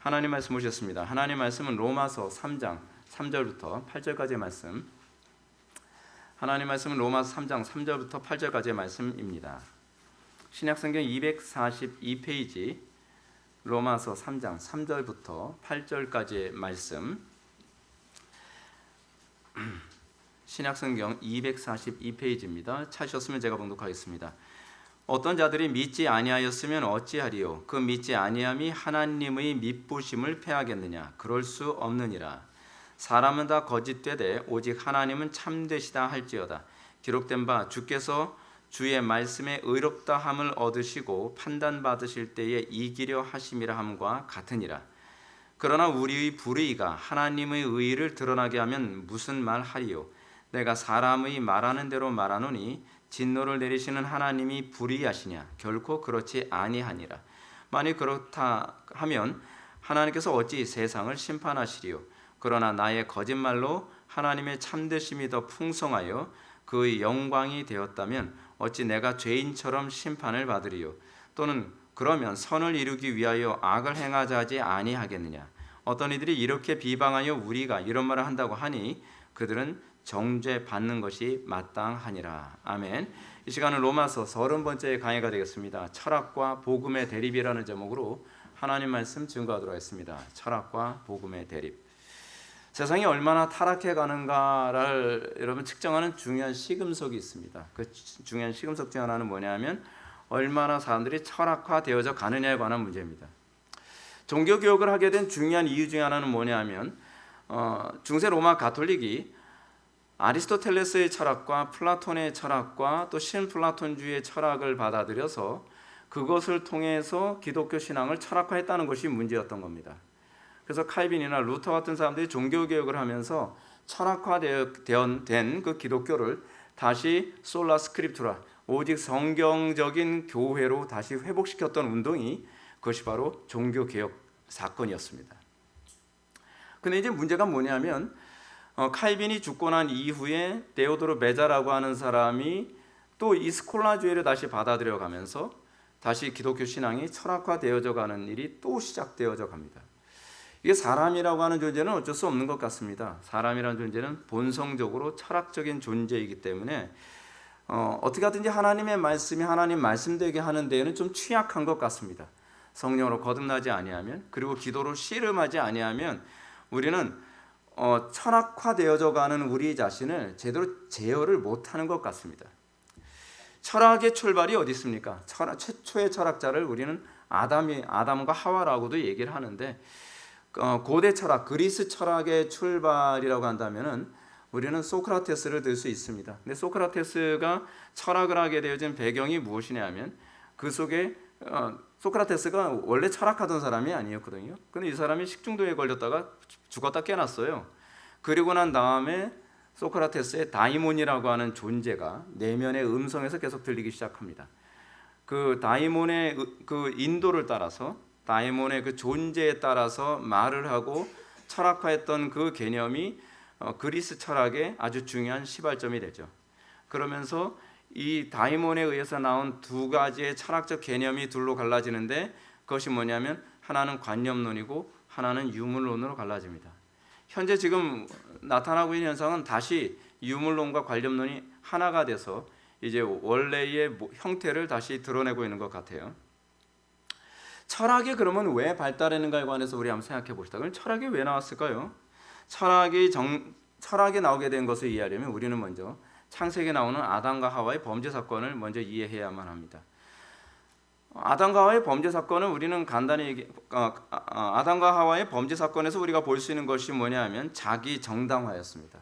하나님 말씀 보셨습니다. 하나님 말씀은 로마서 3장 3절부터 8절까지의 말씀. 하나님 말씀은 로마서 3장 3절부터 8절까지의 말씀입니다. 신약성경 242페이지 로마서 3장 3절부터 8절까지의 말씀. 신약성경 242페이지입니다. 찾으셨으면 제가 봉독하겠습니다. 어떤 자들이 믿지 아니하였으면 어찌하리요? 그 믿지 아니함이 하나님의 믿부심을 패하겠느냐? 그럴 수 없느니라. 사람은 다 거짓되되 오직 하나님은 참되시다 할지어다. 기록된 바 주께서 주의 말씀에 의롭다 함을 얻으시고 판단받으실 때에 이기려 하심이라 함과 같으니라. 그러나 우리의 불의가 하나님의 의를 드러나게 하면 무슨 말 하리요? 내가 사람의 말하는 대로 말하노니 진노를 내리시는 하나님이 불의하시냐? 결코 그렇지 아니하니라. 만일 그렇다 하면 하나님께서 어찌 세상을 심판하시리요? 그러나 나의 거짓말로 하나님의 참되심이 더 풍성하여 그의 영광이 되었다면 어찌 내가 죄인처럼 심판을 받으리요? 또는 그러면 선을 이루기 위하여 악을 행하자 하지 아니하겠느냐? 어떤 이들이 이렇게 비방하여 우리가 이런 말을 한다고 하니 그들은 정죄 받는 것이 마땅하니라. 아멘. 이 시간은 로마서 30번째 강의가 되겠습니다. 철학과 복음의 대립이라는 제목으로 하나님 말씀 증거하도록 하겠습니다. 철학과 복음의 대립. 세상이 얼마나 타락해 가는가를 여러분 측정하는 중요한 시금석이 있습니다. 그 중요한 시금석 중 하나는 뭐냐면 얼마나 사람들이 철학화되어져 가느냐에 관한 문제입니다. 종교개혁을 하게 된 중요한 이유 중 하나는 뭐냐면 중세 로마 가톨릭이 아리스토텔레스의 철학과 플라톤의 철학과 또 신플라톤주의의 철학을 받아들여서 그것을 통해서 기독교 신앙을 철학화했다는 것이 문제였던 겁니다. 그래서 칼빈이나 루터 같은 사람들이 종교개혁을 하면서 철학화된 그 기독교를 다시 솔라 스크립투라, 오직 성경적인 교회로 다시 회복시켰던 운동이 그것이 바로 종교개혁 사건이었습니다. 근데 이제 문제가 뭐냐면 칼빈이 죽고 난 이후에 데오도르 베자라고 하는 사람이 또 이 스콜라주의를 다시 받아들여 가면서 다시 기독교 신앙이 철학화되어져 가는 일이 또 시작되어져 갑니다. 이게 사람이라고 하는 존재는 어쩔 수 없는 것 같습니다. 사람이라는 존재는 본성적으로 철학적인 존재이기 때문에 어떻게 하든지 하나님의 말씀이 하나님 말씀되게 하는 데에는 좀 취약한 것 같습니다. 성령으로 거듭나지 아니하면, 그리고 기도로 씨름하지 아니하면 우리는 철학화되어져 가는 우리 자신을 제대로 제어를 못하는 것 같습니다. 철학의 출발이 어디 있습니까? 최초의 철학자를 우리는 아담과 하와라고도 얘기를 하는데 고대 철학, 그리스 철학의 출발이라고 한다면은 우리는 소크라테스를 들 수 있습니다. 근데 소크라테스가 철학을 하게 되어진 배경이 무엇이냐면 그 속에 소크라테스가 원래 철학하던 사람이 아니었거든요. 근데 이 사람이 식중독에 걸렸다가 죽었다 깨났어요. 그리고 난 다음에 소크라테스의 다이몬이라고 하는 존재가 내면의 음성에서 계속 들리기 시작합니다. 그 다이몬의 그 인도를 따라서, 다이몬의 그 존재에 따라서 말을 하고 철학화했던 그 개념이 그리스 철학의 아주 중요한 시발점이 되죠. 그러면서 이 다이몬에 의해서 나온 두 가지의 철학적 개념이 둘로 갈라지는데 그것이 뭐냐면 하나는 관념론이고 하나는 유물론으로 갈라집니다. 현재 지금 나타나고 있는 현상은 다시 유물론과 관념론이 하나가 돼서 이제 원래의 형태를 다시 드러내고 있는 것 같아요. 철학이 그러면 왜 발달했는가에 관해서 우리 한번 생각해 봅시다. 그럼 철학이 왜 나왔을까요? 철학이 나오게 된 것을 이해하려면 우리는 먼저 창세기에 나오는 아담과 하와의 범죄 사건을 먼저 이해해야만 합니다. 아담과 하와의 범죄 사건은 우리는 간단히 아담과 하와의 범죄 사건에서 우리가 볼 수 있는 것이 뭐냐 하면 자기 정당화였습니다.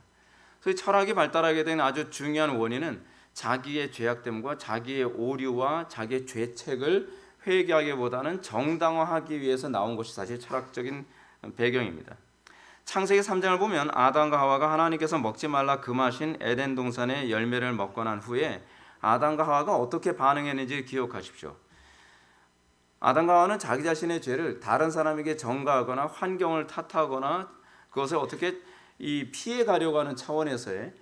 그래서 철학이 발달하게 된 아주 중요한 원인은 자기의 죄악됨과 자기의 오류와 자기의 죄책을 회개하기보다는 정당화하기 위해서 나온 것이 사실 철학적인 배경입니다. 창세기 3장을 보면 아담과 하와가 하나님께서 먹지 말라 금하신 에덴 동산의 열매를 먹고 난 후에 아담과 하와가 어떻게 반응했는지 기억하십시오. 아담과 하와는 자기 자신의 죄를 다른 사람에게 전가하거나 환경을 탓하거나 그것을 어떻게 피해 가려고 하는 차원에서의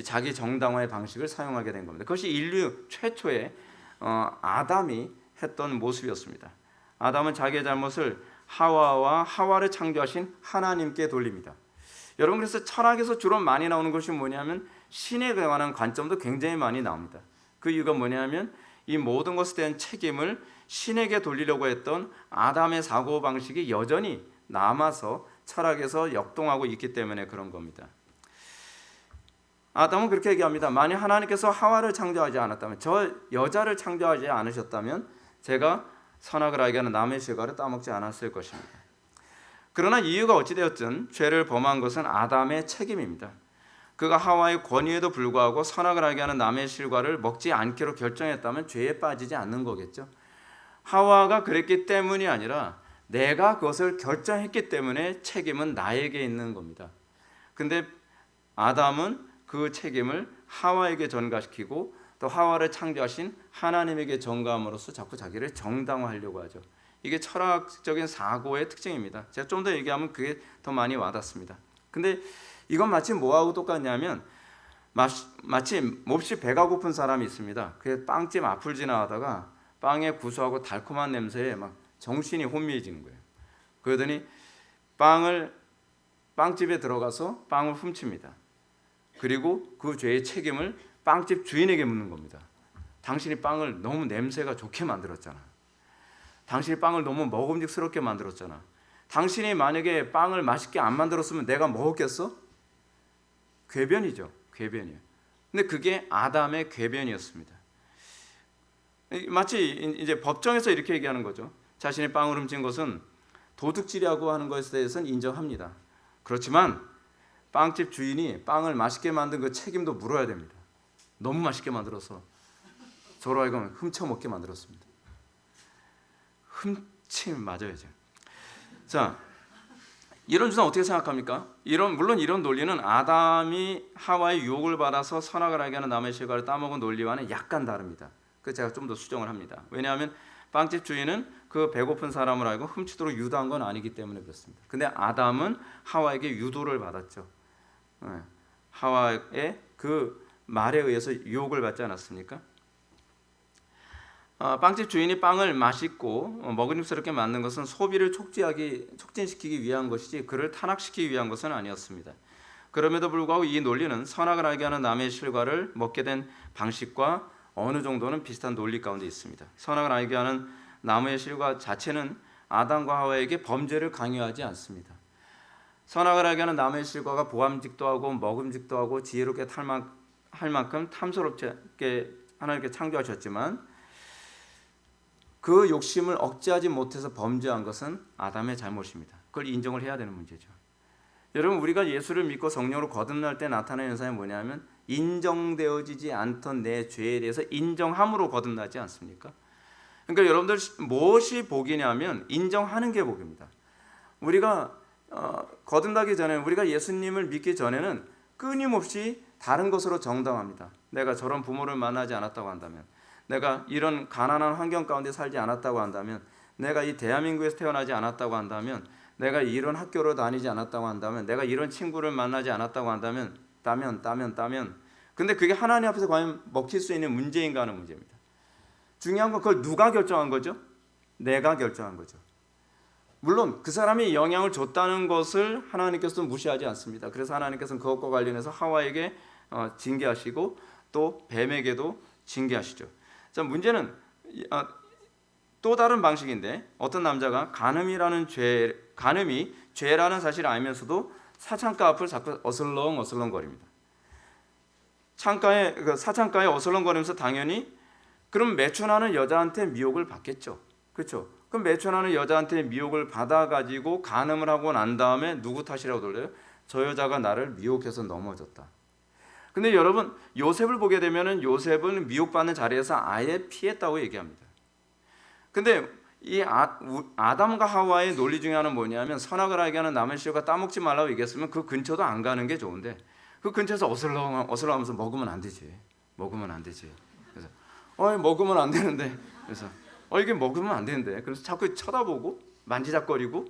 자기 정당화의 방식을 사용하게 된 겁니다. 그것이 인류 최초의 아담이 했던 모습이었습니다. 아담은 자기의 잘못을 하와를 창조하신 하나님께 돌립니다. 여러분, 그래서 철학에서 주로 많이 나오는 것이 뭐냐면 신에 관한 관점도 굉장히 많이 나옵니다. 그 이유가 뭐냐면 이 모든 것에 대한 책임을 신에게 돌리려고 했던 아담의 사고방식이 여전히 남아서 철학에서 역동하고 있기 때문에 그런 겁니다. 아담은 그렇게 얘기합니다. 만약 하나님께서 하와를 창조하지 않았다면, 저 여자를 창조하지 않으셨다면 제가 선악을 알게 하는 남의 실과를 따먹지 않았을 것입니다. 그러나 이유가 어찌되었든 죄를 범한 것은 아담의 책임입니다. 그가 하와의 권유에도 불구하고 선악을 알게 하는 남의 실과를 먹지 않기로 결정했다면 죄에 빠지지 않는 거겠죠. 하와가 그랬기 때문이 아니라 내가 그것을 결정했기 때문에 책임은 나에게 있는 겁니다. 근데 아담은 그 책임을 하와에게 전가시키고 또 하와를 창조하신 하나님에게 전가함으로써 자꾸 자기를 정당화하려고 하죠. 이게 철학적인 사고의 특징입니다. 제가 좀 더 얘기하면 그게 더 많이 와닿습니다. 근데 이건 마치 뭐하고 똑같냐면 마치 몹시 배가 고픈 사람이 있습니다. 그 빵집 앞을 지나가다가 빵의 구수하고 달콤한 냄새에 막 정신이 혼미해지는 거예요. 그러더니 빵집에 들어가서 빵을 훔칩니다. 그리고 그 죄의 책임을 빵집 주인에게 묻는 겁니다. 당신이 빵을 너무 냄새가 좋게 만들었잖아. 당신이 빵을 너무 먹음직스럽게 만들었잖아. 당신이 만약에 빵을 맛있게 안 만들었으면 내가 먹었겠어? 궤변이죠. 궤변이에요. 근데 그게 아담의 궤변이었습니다. 마치 이제 법정에서 이렇게 얘기하는 거죠. 자신의 빵을 훔친 것은 도둑질이라고 하는 것에 대해서는 인정합니다. 그렇지만 빵집 주인이 빵을 맛있게 만든 그 책임도 물어야 됩니다. 너무 맛있게 만들어서 저로 하여금 훔쳐먹게 만들었습니다. 훔침 맞아야죠. 자, 이런 주장 어떻게 생각합니까? 물론 이런 논리는 아담이 하와의 유혹을 받아서 선악을 알게 하는 남의 실과를 따먹은 논리와는 약간 다릅니다. 그 제가 좀 더 수정을 합니다. 왜냐하면 빵집 주인은 그 배고픈 사람을 알고 훔치도록 유도한 건 아니기 때문에 그렇습니다. 근데 아담은 하와에게 유도를 받았죠. 하와의 그 말에 의해서 유혹을 받지 않았습니까? 빵집 주인이 빵을 맛있고 먹음직스럽게 만든 것은 소비를 촉진시키기 위한 것이지 그를 탄압시키기 위한 것은 아니었습니다. 그럼에도 불구하고 이 논리는 선악을 알게 하는 남의 실과를 먹게 된 방식과 어느 정도는 비슷한 논리 가운데 있습니다. 선악을 알게 하는 나무의 실과 자체는 아담과 하와에게 범죄를 강요하지 않습니다. 선악을 알게 하는 나무의 실과가 보암직도 하고 먹음직도 하고 지혜롭게 할 만큼 탐스럽게 하나님께 창조하셨지만 그 욕심을 억제하지 못해서 범죄한 것은 아담의 잘못입니다. 그걸 인정을 해야 되는 문제죠. 여러분, 우리가 예수를 믿고 성령으로 거듭날 때 나타나는 현상이 뭐냐면 인정되어지지 않던 내 죄에 대해서 인정함으로 거듭나지 않습니까? 그러니까 여러분들 무엇이 복이냐면 인정하는 게 복입니다. 우리가 거듭나기 전에 우리가 예수님을 믿기 전에는 끊임없이 다른 것으로 정당합니다. 내가 저런 부모를 만나지 않았다고 한다면, 내가 이런 가난한 환경 가운데 살지 않았다고 한다면, 내가 이 대한민국에서 태어나지 않았다고 한다면, 내가 이런 학교를 다니지 않았다고 한다면, 내가 이런 친구를 만나지 않았다고 한다면 따면 근데 그게 하나님 앞에서 과연 먹힐 수 있는 문제인가 하는 문제입니다. 중요한 건 그걸 누가 결정한 거죠? 내가 결정한 거죠. 물론 그 사람이 영향을 줬다는 것을 하나님께서는 무시하지 않습니다. 그래서 하나님께서는 그것과 관련해서 하와에게 징계하시고 또 뱀에게도 징계하시죠. 자, 문제는 또 다른 방식인데 어떤 남자가 간음이 죄라는 사실을 알면서도 사창가 앞을 자꾸 어슬렁거립니다. 사창가에 어슬렁거리면서 당연히 그럼 매춘하는 여자한테 미혹을 받겠죠. 그렇죠? 그럼 매춘하는 여자한테 미혹을 받아가지고 간음을 하고 난 다음에 누구 탓이라고 돌려요? 저 여자가 나를 미혹해서 넘어졌다. 근데 여러분, 요셉을 보게 되면은 요셉은 미혹받는 자리에서 아예 피했다고 얘기합니다. 근데 이 아담과 하와의 논리 중에 하나는 뭐냐면 선악을 알게 하는 남의 실과 따먹지 말라고 얘기했으면 그 근처도 안 가는 게 좋은데 그 근처에서 어슬렁하면서 먹으면 안 되지. 그래서 먹으면 안 되는데 그래서 이게 먹으면 안 되는데 그래서 자꾸 쳐다보고 만지작거리고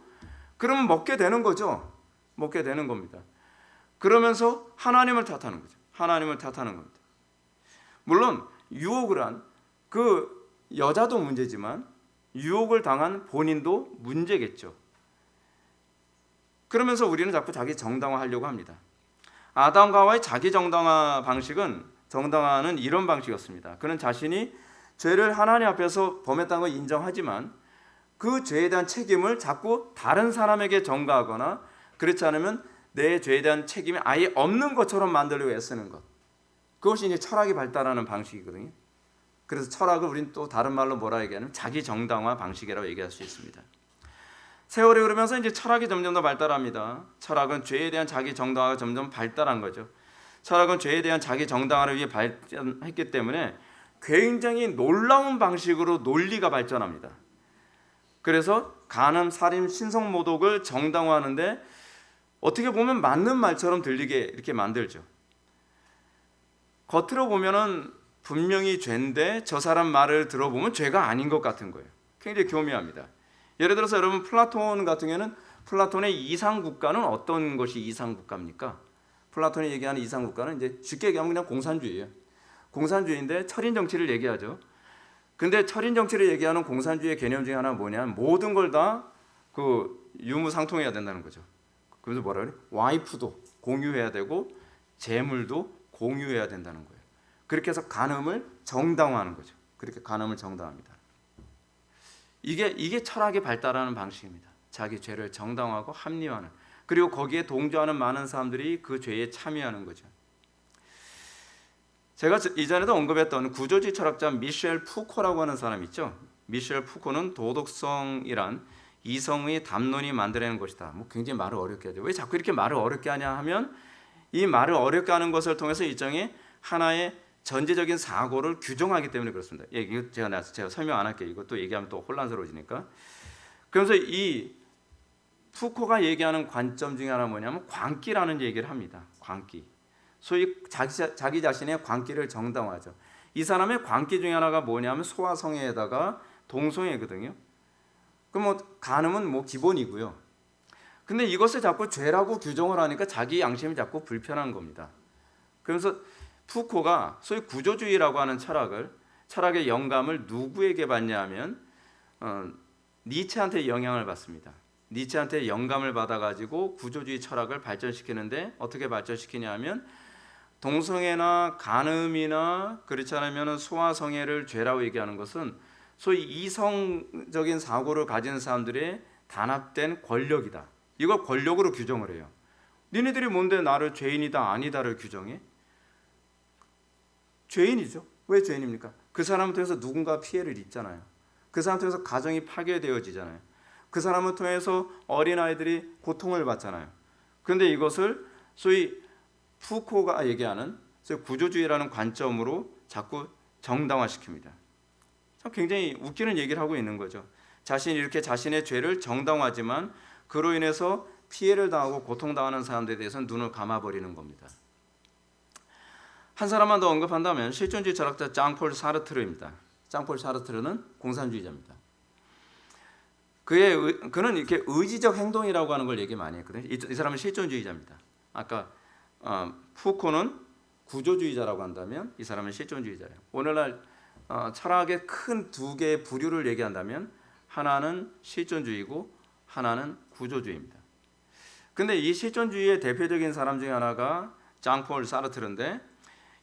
그러면 먹게 되는 거죠. 먹게 되는 겁니다. 그러면서 하나님을 탓하는 겁니다. 물론 유혹을 한 그 여자도 문제지만 유혹을 당한 본인도 문제겠죠. 그러면서 우리는 자꾸 자기 정당화하려고 합니다. 아담과 하와의 자기 정당화는 이런 방식이었습니다. 그는 자신이 죄를 하나님 앞에서 범했다는 걸 인정하지만 그 죄에 대한 책임을 자꾸 다른 사람에게 전가하거나 그렇지 않으면 내 죄에 대한 책임이 아예 없는 것처럼 만들려고 애쓰는 것. 그것이 이제 철학이 발달하는 방식이거든요. 그래서 철학을 우리는 또 다른 말로 뭐라 얘기하냐면 자기 정당화 방식이라고 얘기할 수 있습니다. 세월이 흐르면서 이제 철학이 점점 더 발달합니다. 철학은 죄에 대한 자기 정당화가 점점 발달한 거죠. 철학은 죄에 대한 자기 정당화를 위해 발전했기 때문에 굉장히 놀라운 방식으로 논리가 발전합니다. 그래서 간음, 살인, 신성모독을 정당화하는데 어떻게 보면 맞는 말처럼 들리게 이렇게 만들죠. 겉으로 보면은 분명히 죄인데 저 사람 말을 들어보면 죄가 아닌 것 같은 거예요. 굉장히 교묘합니다. 예를 들어서 여러분 플라톤 같은 경우는 플라톤의 이상국가는 어떤 것이 이상국가입니까? 플라톤이 얘기하는 이상국가는 이제 쉽게 얘기하면 그냥 공산주의예요. 공산주의인데 철인 정치를 얘기하죠. 근데 철인 정치를 얘기하는 공산주의의 개념 중에 하나는 뭐냐면 모든 걸 다 그 유무상통해야 된다는 거죠. 그래서 뭐라 그래? 와이프도 공유해야 되고 재물도 공유해야 된다는 거예요. 그렇게 해서 간음을 정당화하는 거죠. 그렇게 간음을 정당화합니다. 이게 철학이 발달하는 방식입니다. 자기 죄를 정당화하고 합리화하는, 그리고 거기에 동조하는 많은 사람들이 그 죄에 참여하는 거죠. 제가 이전에도 언급했던 구조주의 철학자 미셸 푸코라고 하는 사람 있죠. 미셸 푸코는 도덕성이란 이성의 담론이 만들어낸 것이다. 뭐 굉장히 말을 어렵게 하죠. 왜 자꾸 이렇게 말을 어렵게 하냐 하면 이 말을 어렵게 하는 것을 통해서 일종의 하나의 전제적인 사고를 규정하기 때문에 그렇습니다. 이거 제가 설명 안 할게요. 이것도 얘기하면 또 혼란스러워지니까. 그래서 이 푸코가 얘기하는 관점 중에 하나는 뭐냐면 광기라는 얘기를 합니다. 광기. 소위 자기 자신의 광기를 정당화하죠. 이 사람의 광기 중에 하나가 뭐냐면 소아성애에다가 동성애거든요. 그럼 뭐 간음은 뭐 기본이고요. 근데 이것을 자꾸 죄라고 규정을 하니까 자기 양심이 자꾸 불편한 겁니다. 그래서 푸코가 소위 구조주의라고 하는 철학의 영감을 누구에게 받냐 하면 니체한테 영향을 받습니다. 니체한테 영감을 받아가지고 구조주의 철학을 발전시키는데 어떻게 발전시키냐 하면 동성애나 간음이나 그렇지 않으면 소아성애를 죄라고 얘기하는 것은 소위 이성적인 사고를 가진 사람들의 단합된 권력이다. 이걸 권력으로 규정을 해요. 니네들이 뭔데 나를 죄인이다 아니다를 규정해? 죄인이죠. 왜 죄인입니까? 그 사람을 통해서 누군가 피해를 입잖아요. 그 사람을 통해서 가정이 파괴되어지잖아요. 그 사람을 통해서 어린아이들이 고통을 받잖아요. 그런데 이것을 소위 푸코가 얘기하는 소위 구조주의라는 관점으로 자꾸 정당화시킵니다. 굉장히 웃기는 얘기를 하고 있는 거죠. 자신이 이렇게 자신의 죄를 정당화하지만 그로 인해서 피해를 당하고 고통당하는 사람들에 대해서는 눈을 감아버리는 겁니다. 한 사람만 더 언급한다면 실존주의 철학자 장폴 사르트르입니다. 장폴 사르트르는 공산주의자입니다. 그는 이렇게 의지적 행동이라고 하는 걸 얘기 많이 했거든요. 이 사람은 실존주의자입니다. 아까 푸코는 구조주의자라고 한다면 이 사람은 실존주의자예요. 오늘날 철학의 큰 두 개의 부류를 얘기한다면 하나는 실존주의고 하나는 구조주의입니다. 근데 이 실존주의의 대표적인 사람 중에 하나가 장폴 사르트르인데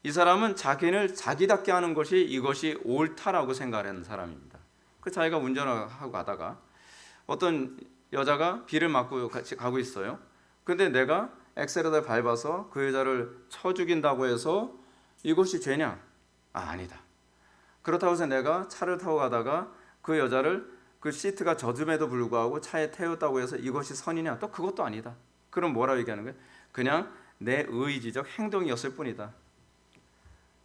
이 사람은 자기를 자기답게 하는 것이 이것이 옳다라고 생각하는 사람입니다. 그 자기가 운전을 하고 가다가 어떤 여자가 비를 맞고 같이 가고 있어요. 근데 내가 엑셀에다 밟아서 그 여자를 쳐 죽인다고 해서 이것이 죄냐? 아니다. 그렇다고 해서 내가 차를 타고 가다가 그 여자를 그 시트가 젖음에도 불구하고 차에 태웠다고 해서 이것이 선이냐? 또 그것도 아니다. 그럼 뭐라고 얘기하는 거예요? 그냥 내 의지적 행동이었을 뿐이다.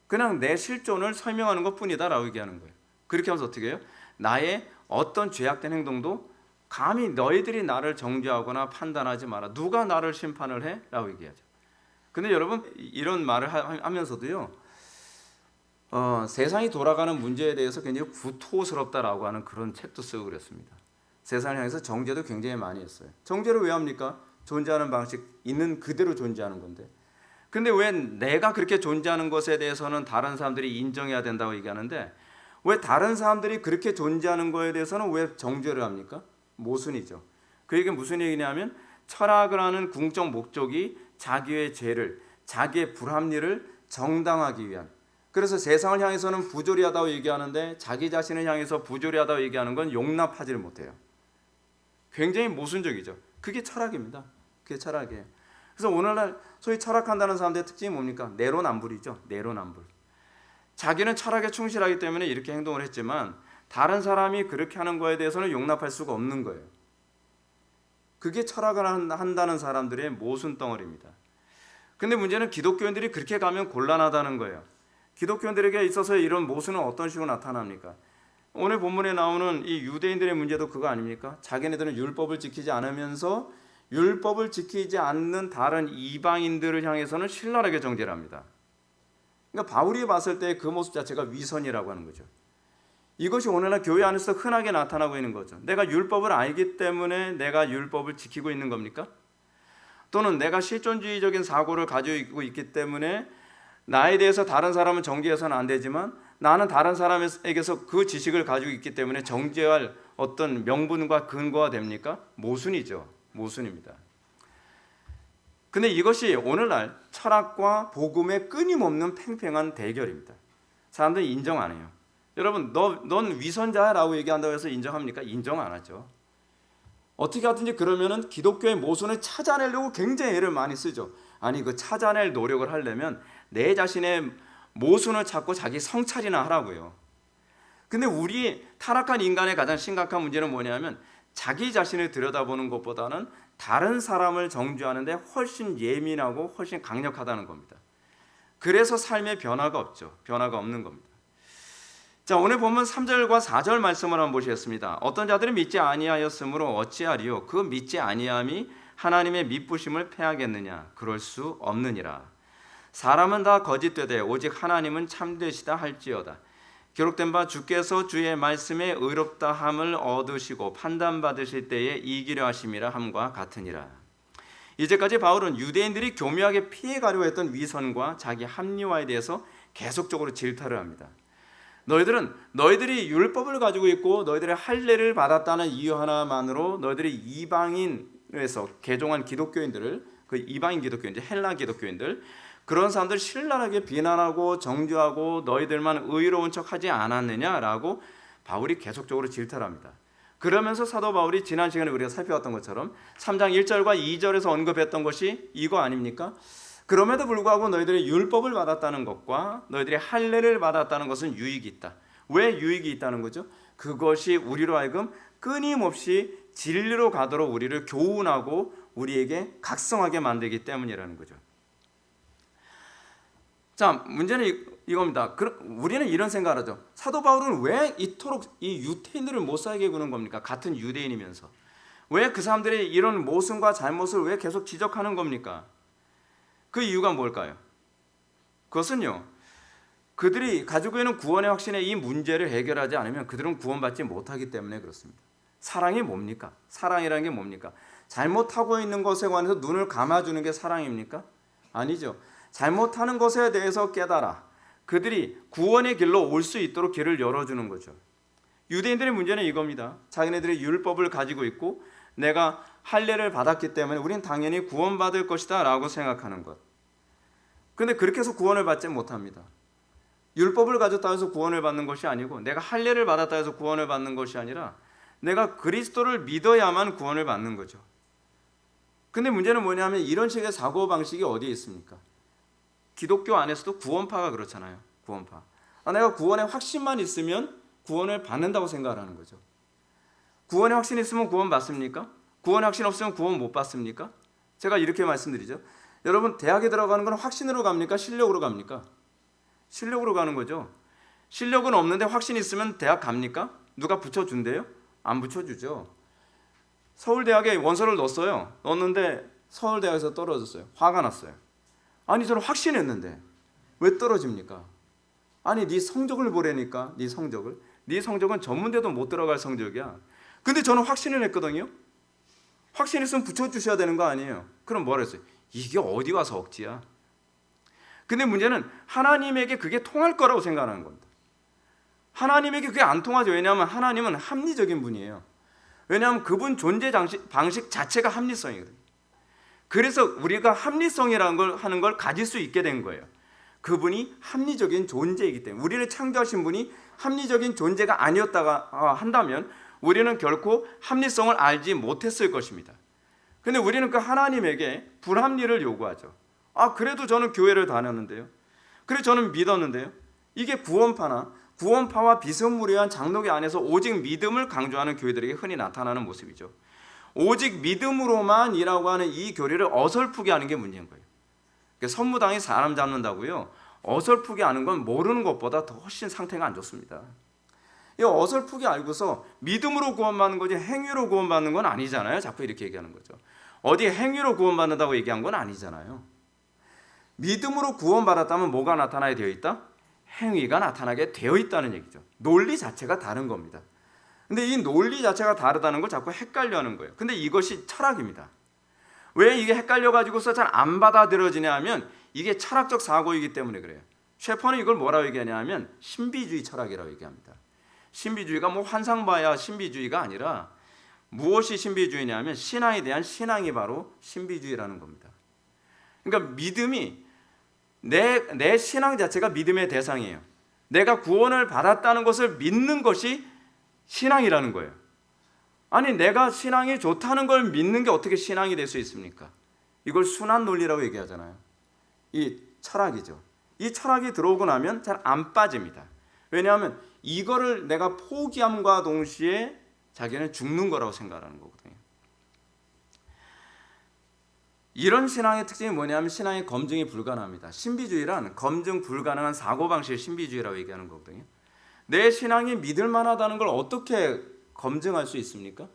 그냥 내 실존을 설명하는 것뿐이다 라고 얘기하는 거예요. 그렇게 하면서 어떻게 해요? 나의 어떤 죄악된 행동도 감히 너희들이 나를 정죄하거나 판단하지 마라. 누가 나를 심판을 해? 라고 얘기하죠. 근데 여러분 이런 말을 하면서도요. 세상이 돌아가는 문제에 대해서 굉장히 구토스럽다라고 하는 그런 책도 쓰고 그랬습니다. 세상을 향해서 정죄도 굉장히 많이 했어요. 정죄를 왜 합니까? 존재하는 방식 있는 그대로 존재하는 건데. 근데 왜 내가 그렇게 존재하는 것에 대해서는 다른 사람들이 인정해야 된다고 얘기하는데 왜 다른 사람들이 그렇게 존재하는 거에 대해서는 왜 정죄를 합니까? 모순이죠. 그 얘기는 무슨 얘기냐면 철학을 하는 궁극적 목적이 자기의 죄를, 자기의 불합리를 정당하기 위한. 그래서 세상을 향해서는 부조리하다고 얘기하는데 자기 자신을 향해서 부조리하다고 얘기하는 건 용납하지를 못해요. 굉장히 모순적이죠. 그게 철학입니다. 그게 철학이에요. 그래서 오늘날 소위 철학한다는 사람들의 특징이 뭡니까? 내로남불이죠. 내로남불. 자기는 철학에 충실하기 때문에 이렇게 행동을 했지만 다른 사람이 그렇게 하는 거에 대해서는 용납할 수가 없는 거예요. 그게 철학을 한다는 사람들의 모순 덩어리입니다. 근데 문제는 기독교인들이 그렇게 가면 곤란하다는 거예요. 기독교인들에게 있어서 이런 모순은 어떤 식으로 나타납니까? 오늘 본문에 나오는 이 유대인들의 문제도 그거 아닙니까? 자기네들은 율법을 지키지 않으면서 율법을 지키지 않는 다른 이방인들을 향해서는 신랄하게 정죄를 합니다. 그러니까 바울이 봤을 때 그 모습 자체가 위선이라고 하는 거죠. 이것이 오늘날 교회 안에서 흔하게 나타나고 있는 거죠. 내가 율법을 알기 때문에 내가 율법을 지키고 있는 겁니까? 또는 내가 실존주의적인 사고를 가지고 있기 때문에 나에 대해서 다른 사람은 정죄해서는 안 되지만 나는 다른 사람에게서 그 지식을 가지고 있기 때문에 정죄할 어떤 명분과 근거가 됩니까? 모순이죠. 모순입니다. 근데 이것이 오늘날 철학과 복음의 끊임없는 팽팽한 대결입니다. 사람들이 인정 안 해요. 여러분, 넌 위선자라고 얘기한다고 해서 인정합니까? 인정 안 하죠. 어떻게 하든지 그러면은 기독교의 모순을 찾아내려고 굉장히 애를 많이 쓰죠. 아니, 그 찾아낼 노력을 하려면 내 자신의 모순을 찾고 자기 성찰이나 하라고요. 근데 우리 타락한 인간의 가장 심각한 문제는 뭐냐면 자기 자신을 들여다보는 것보다는 다른 사람을 정죄하는데 훨씬 예민하고 훨씬 강력하다는 겁니다. 그래서 삶의 변화가 없죠. 변화가 없는 겁니다. 자, 오늘 보면 3절과 4절 말씀을 한번 보시겠습니다. 어떤 자들은 믿지 아니하였으므로 어찌하리요? 그 믿지 아니함이 하나님의 미쁘심을 패하겠느냐? 그럴 수 없느니라. 사람은 다 거짓되되 오직 하나님은 참되시다 할지어다. 기록된 바 주께서 주의 말씀에 의롭다함을 얻으시고 판단받으실 때에 이기려 하심이라 함과 같으니라. 이제까지 바울은 유대인들이 교묘하게 피해가려고 했던 위선과 자기 합리화에 대해서 계속적으로 질타를 합니다. 너희들이 율법을 가지고 있고 너희들의 할례를 받았다는 이유 하나만으로 너희들이 이방인에서 개종한 기독교인들을, 그 이방인 기독교인들, 헬라 기독교인들, 그런 사람들 신랄하게 비난하고 정죄하고 너희들만 의로운 척하지 않았느냐라고 바울이 계속적으로 질타를 합니다. 그러면서 사도 바울이 지난 시간에 우리가 살펴봤던 것처럼 3장 1절과 2절에서 언급했던 것이 이거 아닙니까? 그럼에도 불구하고 너희들이 율법을 받았다는 것과 너희들이 할례를 받았다는 것은 유익이 있다. 왜 유익이 있다는 거죠? 그것이 우리로 하여금 끊임없이 진리로 가도록 우리를 교훈하고 우리에게 각성하게 만들기 때문이라는 거죠. 자, 문제는 이겁니다. 우리는 이런 생각을 하죠. 사도 바울은 왜 이토록 이 유대인들을 못 살게 구는 겁니까? 같은 유대인이면서. 왜 그 사람들이 이런 모순과 잘못을 왜 계속 지적하는 겁니까? 그 이유가 뭘까요? 그것은요, 그들이 가지고 있는 구원의 확신의 이 문제를 해결하지 않으면 그들은 구원받지 못하기 때문에 그렇습니다. 사랑이 뭡니까? 사랑이라는 게 뭡니까? 잘못하고 있는 것에 관해서 눈을 감아주는 게 사랑입니까? 아니죠. 잘못하는 것에 대해서 깨달아 그들이 구원의 길로 올 수 있도록 길을 열어주는 거죠. 유대인들의 문제는 이겁니다. 자기네들이 율법을 가지고 있고 내가 할례를 받았기 때문에 우린 당연히 구원받을 것이다 라고 생각하는 것. 그런데 그렇게 해서 구원을 받지 못합니다. 율법을 가졌다 해서 구원을 받는 것이 아니고 내가 할례를 받았다 해서 구원을 받는 것이 아니라 내가 그리스도를 믿어야만 구원을 받는 거죠. 근데 문제는 뭐냐면 이런 식의 사고방식이 어디에 있습니까? 기독교 안에서도 구원파가 그렇잖아요. 구원파. 내가 구원의 확신만 있으면 구원을 받는다고 생각하는 거죠. 구원의 확신이 있으면 구원 받습니까? 구원의 확신 없으면 구원 못 받습니까? 제가 이렇게 말씀드리죠. 여러분, 대학에 들어가는 건 확신으로 갑니까? 실력으로 갑니까? 실력으로 가는 거죠. 실력은 없는데 확신이 있으면 대학 갑니까? 누가 붙여준대요? 안 붙여주죠. 서울대학에 원서를 넣었는데 서울대학에서 떨어졌어요. 화가 났어요. 아니, 저는 확신했는데 왜 떨어집니까? 아니, 네 성적을 보라니까. 네 성적은 전문대도 못 들어갈 성적이야. 근데 저는 확신을 했거든요. 확신 있으면 붙여주셔야 되는 거 아니에요. 그럼 뭐라 했어요? 이게 어디 와서 억지야. 근데 문제는 하나님에게 그게 통할 거라고 생각하는 겁니다. 하나님에게 그게 안 통하죠. 왜냐하면 하나님은 합리적인 분이에요. 왜냐하면 그분 존재 방식 자체가 합리성이거든요. 그래서 우리가 합리성이라는 걸 하는 걸 가질 수 있게 된 거예요. 그분이 합리적인 존재이기 때문에, 우리를 창조하신 분이 합리적인 존재가 아니었다가 한다면 우리는 결코 합리성을 알지 못했을 것입니다. 근데 우리는 그 하나님에게 불합리를 요구하죠. 그래도 저는 교회를 다녔는데요. 그래 저는 믿었는데요. 이게 구원파와 비스무리한 장로교 안에서 오직 믿음을 강조하는 교회들에게 흔히 나타나는 모습이죠. 오직 믿음으로만 일하고 하는 이 교리를 어설프게 하는 게 문제인 거예요. 선무당이 사람 잡는다고요, 어설프게 하는 건 모르는 것보다 더 훨씬 상태가 안 좋습니다. 이 어설프게 알고서 믿음으로 구원받는 거지 행위로 구원받는 건 아니잖아요. 자꾸 이렇게 얘기하는 거죠. 어디 행위로 구원받는다고 얘기한 건 아니잖아요. 믿음으로 구원받았다면 뭐가 나타나게 되어 있다? 행위가 나타나게 되어 있다는 얘기죠. 논리 자체가 다른 겁니다. 근데 이 논리 자체가 다르다는 걸 자꾸 헷갈려 하는 거예요. 근데 이것이 철학입니다. 왜 이게 헷갈려가지고서 잘 안 받아들여지냐 하면 이게 철학적 사고이기 때문에 그래요. 셰퍼는 이걸 뭐라고 얘기하냐 하면 신비주의 철학이라고 얘기합니다. 신비주의가 뭐 환상봐야 신비주의가 아니라, 무엇이 신비주의냐 하면 신앙에 대한 신앙이 바로 신비주의라는 겁니다. 그러니까 믿음이 내 신앙 자체가 믿음의 대상이에요. 내가 구원을 받았다는 것을 믿는 것이 신앙이라는 거예요. 아니 내가 신앙이 좋다는 걸 믿는 게 어떻게 신앙이 될 수 있습니까? 이걸 순환 논리라고 얘기하잖아요. 이 철학이죠. 이 철학이 들어오고 나면 잘 안 빠집니다. 왜냐하면 이거를 내가 포기함과 동시에 자기는 죽는 거라고 생각하는 거거든요. 이런 신앙의 특징이 뭐냐면 신앙의 검증이 불가능합니다. 신비주의란 검증 불가능한 사고방식의 신비주의라고 얘기하는 거거든요. 내 신앙이 믿을 만하다는 걸 어떻게 검증할 수 있습니까?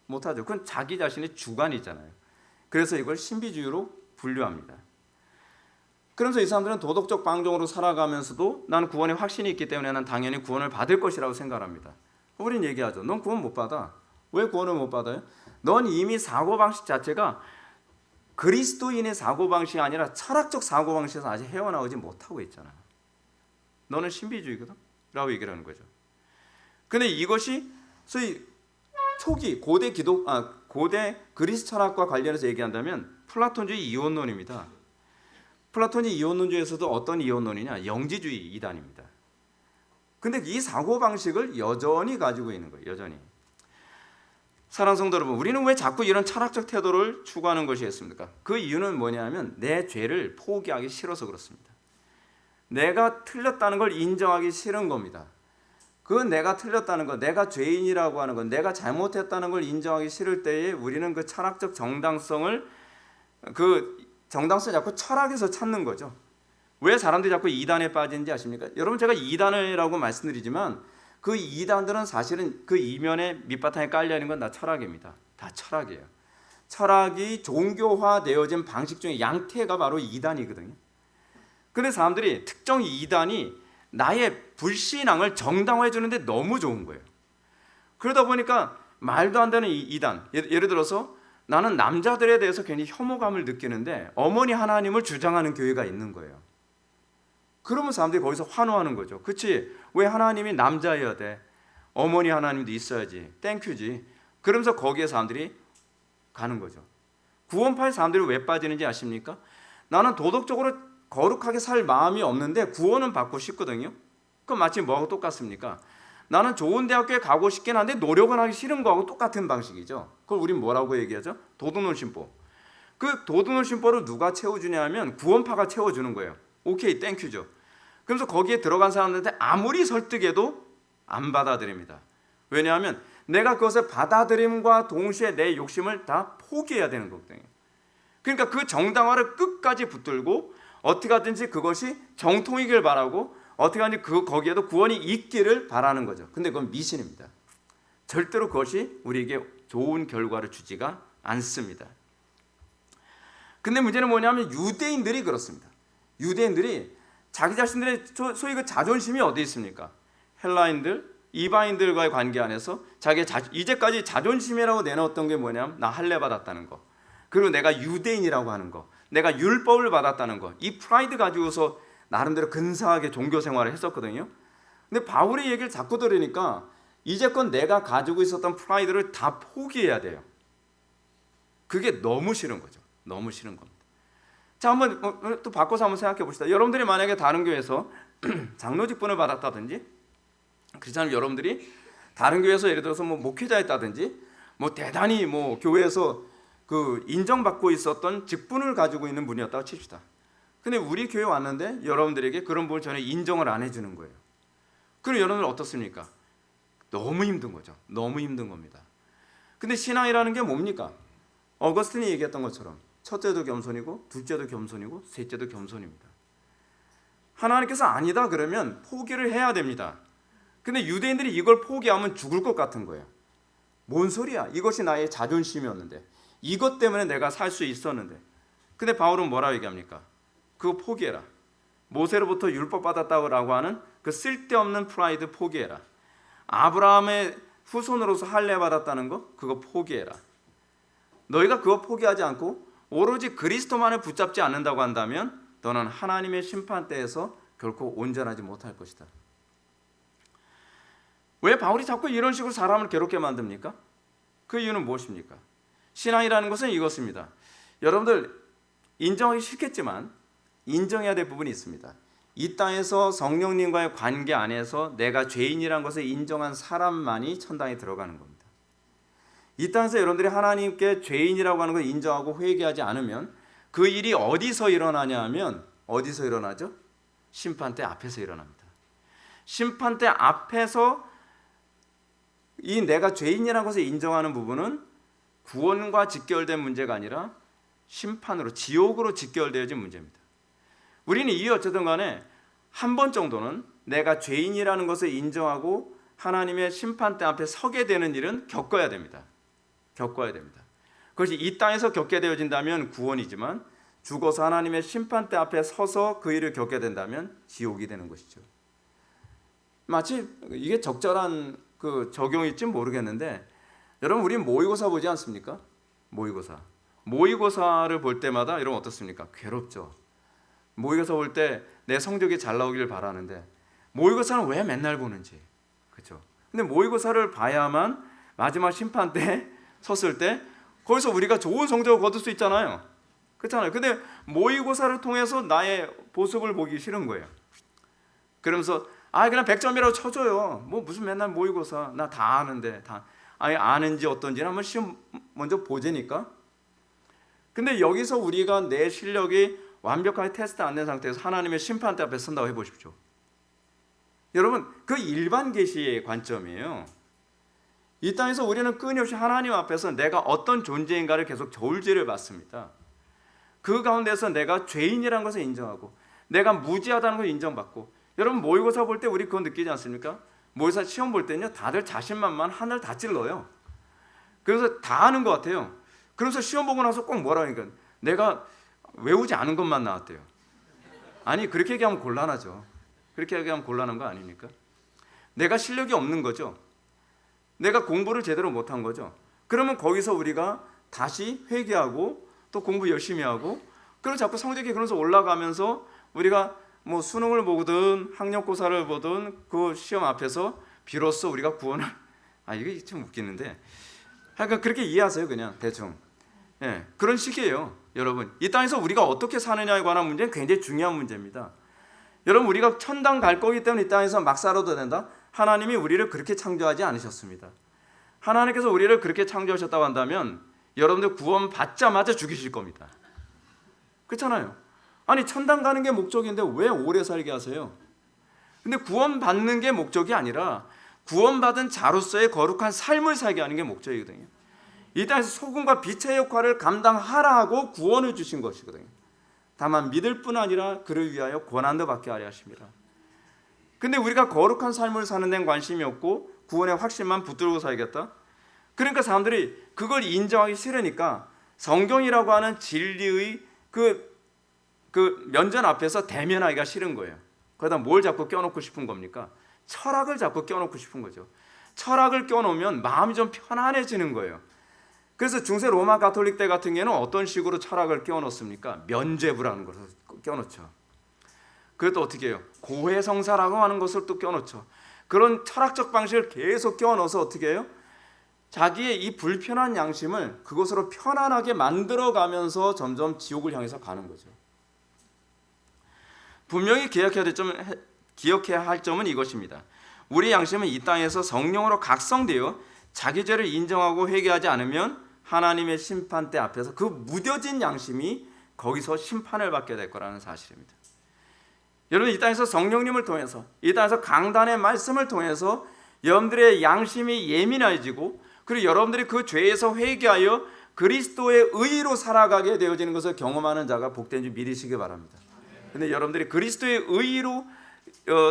못하죠. 그건 자기 자신의 주관이잖아요. 그래서 이걸 신비주의로 분류합니다. 그러면서 이 사람들은 도덕적 방종으로 살아가면서도 나는 구원에 확신이 있기 때문에 난 당연히 구원을 받을 것이라고 생각합니다. 우린 얘기하죠. 넌 구원 못 받아. 왜 구원을 못 받아요? 넌 이미 사고방식 자체가 그리스도인의 사고방식이 아니라 철학적 사고방식에서 아직 헤어나오지 못하고 있잖아. 너는 신비주의거든? 라고 얘기를 하는 거죠. 근데 이것이 소위 초기 고대 그리스 철학과 관련해서 얘기한다면 플라톤주의 이원론입니다. 플라톤이 이원론주의에서도 어떤 이원론이냐? 영지주의 이단입니다. 근데 이 사고방식을 여전히 가지고 있는 거예요. 여전히. 사랑하는 성도 여러분, 우리는 왜 자꾸 이런 철학적 태도를 추구하는 것이겠습니까? 그 이유는 뭐냐면 내 죄를 포기하기 싫어서 그렇습니다. 내가 틀렸다는 걸 인정하기 싫은 겁니다. 그 내가 틀렸다는 것, 내가 죄인이라고 하는 것, 내가 잘못했다는 걸 인정하기 싫을 때에 우리는 그 철학적 정당성을 자꾸 철학에서 찾는 거죠. 왜 사람들이 자꾸 이단에 빠지는지 아십니까? 여러분 제가 이단이라고 말씀드리지만 그 이단들은 사실은 그 이면에 밑바탕에 깔려있는 건 다 철학입니다. 다 철학이에요. 철학이 종교화되어진 방식 중에 양태가 바로 이단이거든요. 그런데 사람들이 특정 이단이 나의 불신앙을 정당화해 주는데 너무 좋은 거예요. 그러다 보니까 말도 안 되는 이단, 예를 들어서 나는 남자들에 대해서 괜히 혐오감을 느끼는데 어머니 하나님을 주장하는 교회가 있는 거예요. 그러면 사람들이 거기서 환호하는 거죠. 그치? 왜 하나님이 남자여야 돼? 어머니 하나님도 있어야지. 땡큐지. 그러면서 거기에 사람들이 가는 거죠. 구원파의 사람들이 왜 빠지는지 아십니까? 나는 도덕적으로 거룩하게 살 마음이 없는데 구원은 받고 싶거든요. 그럼 마치 뭐하고 똑같습니까? 나는 좋은 대학교에 가고 싶긴 한데 노력은 하기 싫은 거하고 똑같은 방식이죠. 그걸 우린 뭐라고 얘기하죠? 도둑놀심보. 그 도둑놀심보를 누가 채워주냐 하면 구원파가 채워주는 거예요. 오케이, 땡큐죠. 그러면서 거기에 들어간 사람들한테 아무리 설득해도 안 받아들입니다. 왜냐하면 내가 그것을 받아들임과 동시에 내 욕심을 다 포기해야 되는 거거든요. 그러니까 그 정당화를 끝까지 붙들고 어떻게 하든지 그것이 정통이길 바라고 어떻게 하든지 거기에도 구원이 있기를 바라는 거죠. 근데 그건 미신입니다. 절대로 그것이 우리에게 좋은 결과를 주지가 않습니다. 근데 문제는 뭐냐면 유대인들이 그렇습니다. 유대인들이 자기 자신들의 소위 그 자존심이 어디 있습니까? 헬라인들, 이방인들과의 관계 안에서 이제까지 자존심이라고 내놓았던 게 뭐냐면 나 할례 받았다는 거, 그리고 내가 유대인이라고 하는 거, 내가 율법을 받았다는 거, 이 프라이드 가지고서 나름대로 근사하게 종교 생활을 했었거든요. 근데 바울의 얘기를 자꾸 들으니까 이제껏 내가 가지고 있었던 프라이드를 다 포기해야 돼요. 그게 너무 싫은 거죠. 너무 싫은 겁니다. 자, 한번 또 바꿔서 한번 생각해 봅시다. 여러분들이 만약에 다른 교회에서 장로 직분을 받았다든지, 그렇잖아요. 여러분들이 다른 교회에서 예를 들어서 뭐 목회자였다든지, 뭐 대단히 뭐 교회에서 그 인정받고 있었던 직분을 가지고 있는 분이었다고 칩시다. 근데 우리 교회 왔는데 여러분들에게 그런 분을 전혀 인정을 안 해주는 거예요. 그럼 여러분들 어떻습니까? 너무 힘든 거죠. 너무 힘든 겁니다. 근데 신앙이라는 게 뭡니까? 어거스틴이 얘기했던 것처럼 첫째도 겸손이고 둘째도 겸손이고 셋째도 겸손입니다. 하나님께서 아니다 그러면 포기를 해야 됩니다. 근데 유대인들이 이걸 포기하면 죽을 것 같은 거예요. 뭔 소리야? 이것이 나의 자존심이었는데, 이것 때문에 내가 살 수 있었는데. 근데 바울은 뭐라고 얘기합니까? 그거 포기해라. 모세로부터 율법 받았다고 하는 그 쓸데없는 프라이드 포기해라. 아브라함의 후손으로서 할례 받았다는 거 그거 포기해라. 너희가 그거 포기하지 않고 오로지 그리스도만을 붙잡지 않는다고 한다면 너는 하나님의 심판대에서 결코 온전하지 못할 것이다. 왜 바울이 자꾸 이런 식으로 사람을 괴롭게 만듭니까? 그 이유는 무엇입니까? 신앙이라는 것은 이것입니다. 여러분들 인정하기 싫겠지만 인정해야 될 부분이 있습니다. 이 땅에서 성령님과의 관계 안에서 내가 죄인이라는 것을 인정한 사람만이 천당에 들어가는 겁니다. 이 땅에서 여러분들이 하나님께 죄인이라고 하는 걸 인정하고 회개하지 않으면 그 일이 어디서 일어나냐 하면 어디서 일어나죠? 심판대 앞에서 일어납니다. 심판대 앞에서 이 내가 죄인이라는 것을 인정하는 부분은 구원과 직결된 문제가 아니라 심판으로, 지옥으로 직결되어진 문제입니다. 우리는 이 어쨌든 간에 한 번 정도는 내가 죄인이라는 것을 인정하고 하나님의 심판대 앞에 서게 되는 일은 겪어야 됩니다. 겪어야 됩니다. 그것이 이 땅에서 겪게 되어진다면 구원이지만 죽어서 하나님의 심판대 앞에 서서 그 일을 겪게 된다면 지옥이 되는 것이죠. 마치 이게 적절한 그 적용일지 모르겠는데, 여러분 우리 모의고사 보지 않습니까? 모의고사를 볼 때마다 여러분 어떻습니까? 괴롭죠. 모의고사 볼 때 내 성적이 잘 나오길 바라는데 모의고사는 왜 맨날 보는지, 그렇죠? 근데 모의고사를 봐야만 마지막 심판 때 섰을 때 거기서 우리가 좋은 성적을 거둘 수 있잖아요. 그렇잖아요. 근데 모의고사를 통해서 나의 모습을 보기 싫은 거예요. 그러면서 그냥 100점이라고 쳐줘요. 뭐 무슨 맨날 모의고사, 나 다 아는데, 다 아는지 어떤지 한번 시험 먼저 보자니까. 근데 여기서 우리가 내 실력이 완벽하게 테스트 안 된 상태에서 하나님의 심판대 앞에 선다고 해보십시오. 여러분 그 일반 계시의 관점이에요. 이 땅에서 우리는 끊임없이 하나님 앞에서 내가 어떤 존재인가를 계속 저울질을 받습니다. 그 가운데서 내가 죄인이라는 것을 인정하고 내가 무지하다는 것을 인정받고, 여러분 모의고사 볼 때 우리 그거 느끼지 않습니까? 모의고사 시험 볼 때는요 다들 자신만만 하늘 다 찔러요. 그래서 다 아는 것 같아요. 그래서 시험 보고 나서 꼭 뭐라 하니까 내가 외우지 않은 것만 나왔대요. 아니 그렇게 얘기하면 곤란하죠. 그렇게 얘기하면 곤란한 거 아닙니까? 내가 실력이 없는 거죠. 내가 공부를 제대로 못한 거죠. 그러면 거기서 우리가 다시 회개하고 또 공부 열심히 하고, 그리고 자꾸 성적이 그러면서 올라가면서 우리가 뭐 수능을 보든 학력고사를 보든 그 시험 앞에서 비로소 우리가 구원을 이게 좀 웃기는데 하여간 그렇게 이해하세요. 그냥 대충. 그런 식이에요. 여러분 이 땅에서 우리가 어떻게 사느냐에 관한 문제는 굉장히 중요한 문제입니다. 여러분 우리가 천당 갈 거기 때문에 이 땅에서 막 살아도 된다? 하나님이 우리를 그렇게 창조하지 않으셨습니다. 하나님께서 우리를 그렇게 창조하셨다고 한다면 여러분들 구원 받자마자 죽이실 겁니다. 그렇잖아요. 아니 천당 가는 게 목적인데 왜 오래 살게 하세요? 근데 구원 받는 게 목적이 아니라 구원받은 자로서의 거룩한 삶을 살게 하는 게 목적이거든요. 이 땅에서 소금과 빛의 역할을 감당하라 하고 구원을 주신 것이거든요. 다만 믿을 뿐 아니라 그를 위하여 고난도 받게 하려 하십니다. 근데 우리가 거룩한 삶을 사는 데는 관심이 없고 구원의 확신만 붙들고 살겠다? 그러니까 사람들이 그걸 인정하기 싫으니까 성경이라고 하는 진리의 그 면전 앞에서 대면하기가 싫은 거예요. 거기다 뭘 자꾸 껴놓고 싶은 겁니까? 철학을 자꾸 껴놓고 싶은 거죠. 철학을 껴놓으면 마음이 좀 편안해지는 거예요. 그래서 중세 로마 가톨릭 때 같은 경우에는 어떤 식으로 철학을 껴놓습니까? 면죄부라는 것을 껴놓죠. 그것도 어떻게 해요? 고해성사라고 하는 것을 또 껴놓죠. 그런 철학적 방식을 계속 껴넣어서 어떻게 해요? 자기의 이 불편한 양심을 그것으로 편안하게 만들어가면서 점점 지옥을 향해서 가는 거죠. 분명히 기억해야 할 점은 이것입니다. 우리 양심은 이 땅에서 성령으로 각성되어 자기 죄를 인정하고 회개하지 않으면 하나님의 심판대 앞에서 그 무뎌진 양심이 거기서 심판을 받게 될 거라는 사실입니다. 여러분, 이 땅에서 성령님을 통해서, 이 땅에서 강단의 말씀을 통해서 여러분들의 양심이 예민해지고, 그리고 여러분들이 그 죄에서 회개하여 그리스도의 의로 살아가게 되어지는 것을 경험하는 자가 복된 줄 믿으시기 바랍니다. 근데 여러분들이 그리스도의 의로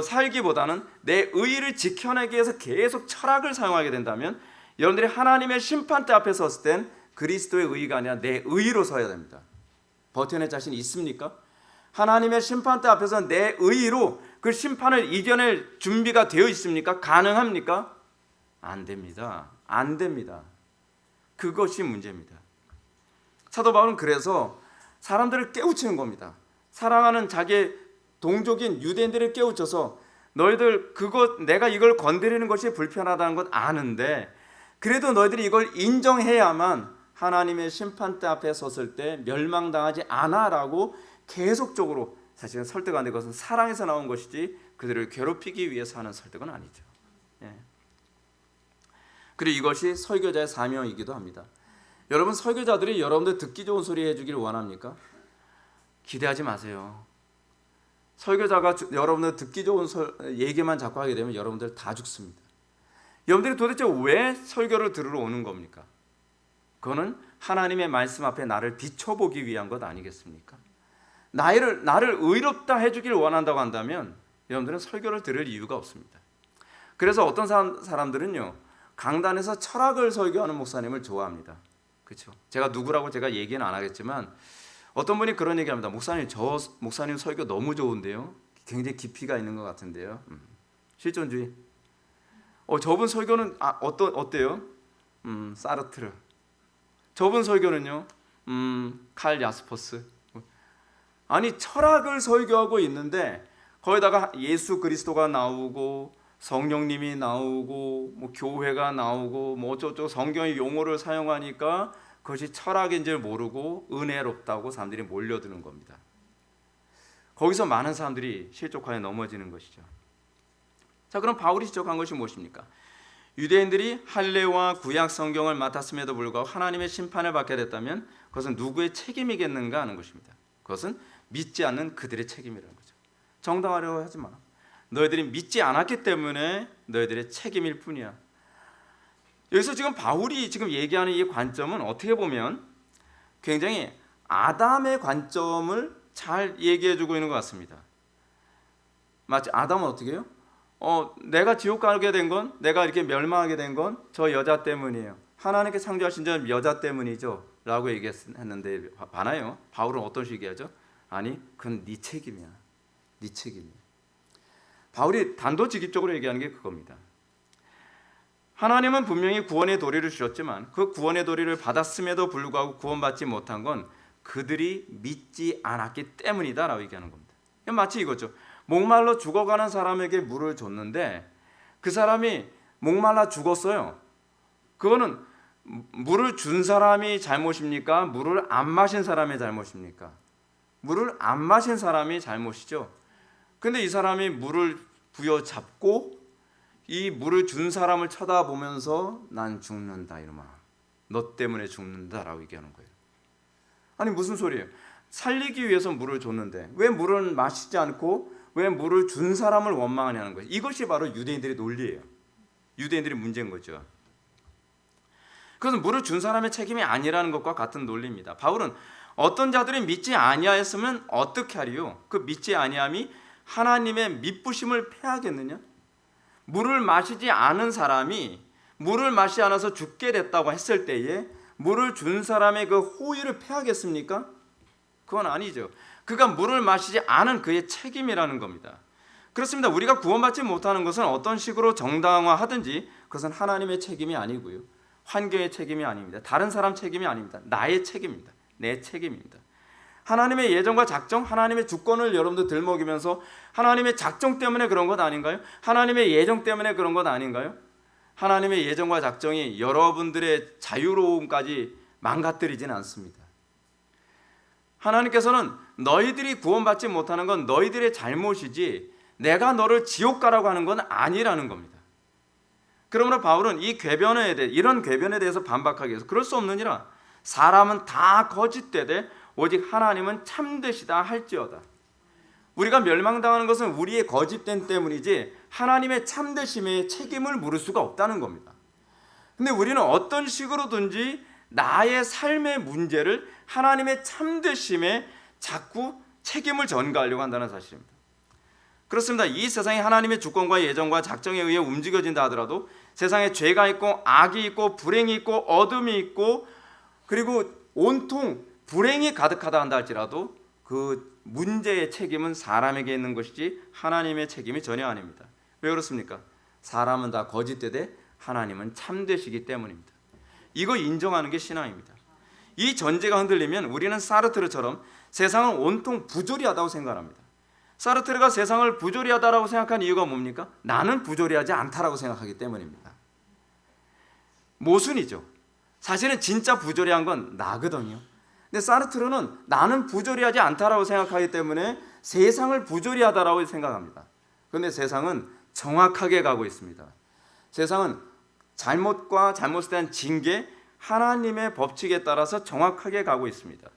살기보다는 내 의를 지켜내기 위해서 계속 철학을 사용하게 된다면, 여러분들이 하나님의 심판대 앞에 섰을 땐 그리스도의 의가 아니라 내 의로 서야 됩니다. 버텨낼 자신이 있습니까? 하나님의 심판대 앞에서 내 의로 그 심판을 이겨낼 준비가 되어 있습니까? 가능합니까? 안 됩니다. 안 됩니다. 그것이 문제입니다. 사도 바울은 그래서 사람들을 깨우치는 겁니다. 사랑하는 자기의 동족인 유대인들을 깨우쳐서 너희들 내가 이걸 건드리는 것이 불편하다는 건 아는데 그래도 너희들이 이걸 인정해야만 하나님의 심판대 앞에 섰을 때 멸망당하지 않아라고 계속적으로 사실은 설득하는데, 그것은 사랑에서 나온 것이지 그들을 괴롭히기 위해서 하는 설득은 아니죠. 예. 그리고 이것이 설교자의 사명이기도 합니다. 여러분, 설교자들이 여러분들 듣기 좋은 소리 해주기를 원합니까? 기대하지 마세요. 설교자가 여러분들 듣기 좋은 얘기만 자꾸 하게 되면 여러분들 다 죽습니다. 여러분들이 도대체 왜 설교를 들으러 오는 겁니까? 그거는 하나님의 말씀 앞에 나를 비춰보기 위한 것 아니겠습니까? 나를 의롭다 해주길 원한다고 한다면 여러분들은 설교를 들을 이유가 없습니다. 그래서 어떤 사람들은요, 강단에서 철학을 설교하는 목사님을 좋아합니다. 그렇죠? 제가 누구라고 제가 얘기는 안 하겠지만 어떤 분이 그런 얘기합니다. 목사님, 저 목사님 설교 너무 좋은데요, 굉장히 깊이가 있는 것 같은데요. 실존주의. 저분 설교는 어때요? 사르트르. 저분 설교는요, 칼 야스퍼스. 아니, 철학을 설교하고 있는데 거기다가 예수 그리스도가 나오고 성령님이 나오고 뭐 교회가 나오고 뭐 어쩌고 성경의 용어를 사용하니까 그것이 철학인 줄 모르고 은혜롭다고 사람들이 몰려드는 겁니다. 거기서 많은 사람들이 실족하여 넘어지는 것이죠. 자, 그럼 바울이 지적한 것이 무엇입니까? 유대인들이 할례와 구약 성경을 맡았음에도 불구하고 하나님의 심판을 받게 됐다면 그것은 누구의 책임이겠는가 하는 것입니다. 그것은 믿지 않는 그들의 책임이라는 거죠. 정당하려고 하지 마. 너희들이 믿지 않았기 때문에 너희들의 책임일 뿐이야. 여기서 지금 바울이 지금 얘기하는 이 관점은 어떻게 보면 굉장히 아담의 관점을 잘 얘기해주고 있는 것 같습니다. 마치 아담은 어떻게 해요? 내가 지옥 가게 된 건, 내가 이렇게 멸망하게 된 건 저 여자 때문이에요. 하나님께 창조하신 저 여자 때문이죠 라고 얘기했는데 봐나요? 바울은 어떤 식으로 얘기하죠? 아니, 그건 네 책임이야. 네 책임이야. 바울이 단도직입적으로 얘기하는 게 그겁니다. 하나님은 분명히 구원의 도리를 주셨지만 그 구원의 도리를 받았음에도 불구하고 구원받지 못한 건 그들이 믿지 않았기 때문이다 라고 얘기하는 겁니다. 마치 이거죠. 목말라 죽어가는 사람에게 물을 줬는데 그 사람이 목말라 죽었어요. 그거는 물을 준 사람이 잘못입니까? 물을 안 마신 사람의 잘못입니까? 물을 안 마신 사람이 잘못이죠. 근데 이 사람이 물을 부여잡고 이 물을 준 사람을 쳐다보면서 난 죽는다 이놈아, 너 때문에 죽는다라고 얘기하는 거예요. 아니 무슨 소리예요? 살리기 위해서 물을 줬는데 왜 물을 마시지 않고 왜 물을 준 사람을 원망하냐는 거예요. 이것이 바로 유대인들의 논리예요. 유대인들의 문제인 거죠. 그것은 물을 준 사람의 책임이 아니라는 것과 같은 논리입니다. 바울은 어떤 자들이 믿지 아니하였으면 어떻게 하리요? 그 믿지 아니함이 하나님의 미쁘심을 패하겠느냐? 물을 마시지 않은 사람이 물을 마시지 않아서 죽게 됐다고 했을 때에 물을 준 사람의 그 호의를 패하겠습니까? 그건 아니죠. 그가 물을 마시지 않은 그의 책임이라는 겁니다. 그렇습니다. 우리가 구원받지 못하는 것은 어떤 식으로 정당화하든지 그것은 하나님의 책임이 아니고요, 환경의 책임이 아닙니다. 다른 사람 책임이 아닙니다. 나의 책임입니다. 내 책임입니다. 하나님의 예정과 작정, 하나님의 주권을 여러분들 들먹이면서 하나님의 작정 때문에 그런 것 아닌가요? 하나님의 예정 때문에 그런 것 아닌가요? 하나님의 예정과 작정이 여러분들의 자유로움까지 망가뜨리진 않습니다. 하나님께서는 너희들이 구원받지 못하는 건 너희들의 잘못이지 내가 너를 지옥 가라고 하는 건 아니라는 겁니다. 그러므로 바울은 이런 궤변에 대해서 반박하기 위해서 그럴 수 없느니라 사람은 다 거짓되되 오직 하나님은 참되시다 할지어다. 우리가 멸망당하는 것은 우리의 거짓됨 때문이지 하나님의 참되심에 책임을 물을 수가 없다는 겁니다. 근데 우리는 어떤 식으로든지 나의 삶의 문제를 하나님의 참되심에 자꾸 책임을 전가하려고 한다는 사실입니다. 그렇습니다. 이 세상이 하나님의 주권과 예정과 작정에 의해 움직여진다 하더라도 세상에 죄가 있고 악이 있고 불행이 있고 어둠이 있고 그리고 온통 불행이 가득하다 한다 할지라도 그 문제의 책임은 사람에게 있는 것이지 하나님의 책임이 전혀 아닙니다. 왜 그렇습니까? 사람은 다 거짓되되 하나님은 참되시기 때문입니다. 이거 인정하는 게 신앙입니다. 이 전제가 흔들리면 우리는 사르트르처럼 세상은 온통 부조리하다고 생각합니다. 사르트르가 세상을 부조리하다라고 생각한 이유가 뭡니까? 나는 부조리하지 않다라고 생각하기 때문입니다. 모순이죠. 사실은 진짜 부조리한 건 나거든요. 근데 사르트르는 나는 부조리하지 않다라고 생각하기 때문에 세상을 부조리하다라고 생각합니다. 그런데 세상은 정확하게 가고 있습니다. 세상은 잘못과 잘못에 대한 징계, 하나님의 법칙에 따라서 정확하게 가고 있습니다.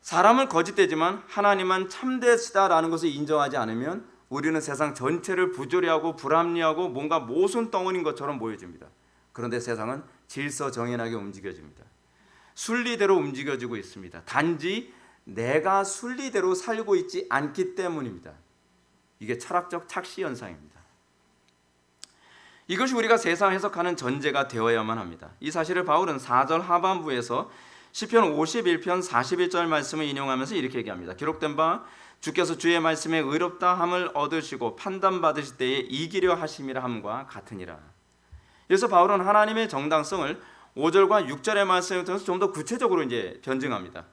사람은 거짓되지만 하나님만 참되시다라는 것을 인정하지 않으면 우리는 세상 전체를 부조리하고 불합리하고 뭔가 모순 덩어리인 것처럼 보여집니다. 그런데 세상은 질서정연하게 움직여집니다. 순리대로 움직여지고 있습니다. 단지 내가 순리대로 살고 있지 않기 때문입니다. 이게 철학적 착시 현상입니다. 이것이 우리가 세상 해석하는 전제가 되어야만 합니다. 이 사실을 바울은 4절 하반부에서 시편 51편 41절 말씀을 인용하면서 이렇게 얘기합니다. 기록된 바 주께서 주의 말씀에 의롭다 함을 얻으시고 판단받으실 때에 이기려 하심이라 함과 같으니라. 그래서 바울은 하나님의 정당성을 5절과 6절의 말씀을 통해서 좀 더 구체적으로 이제 변증합니다.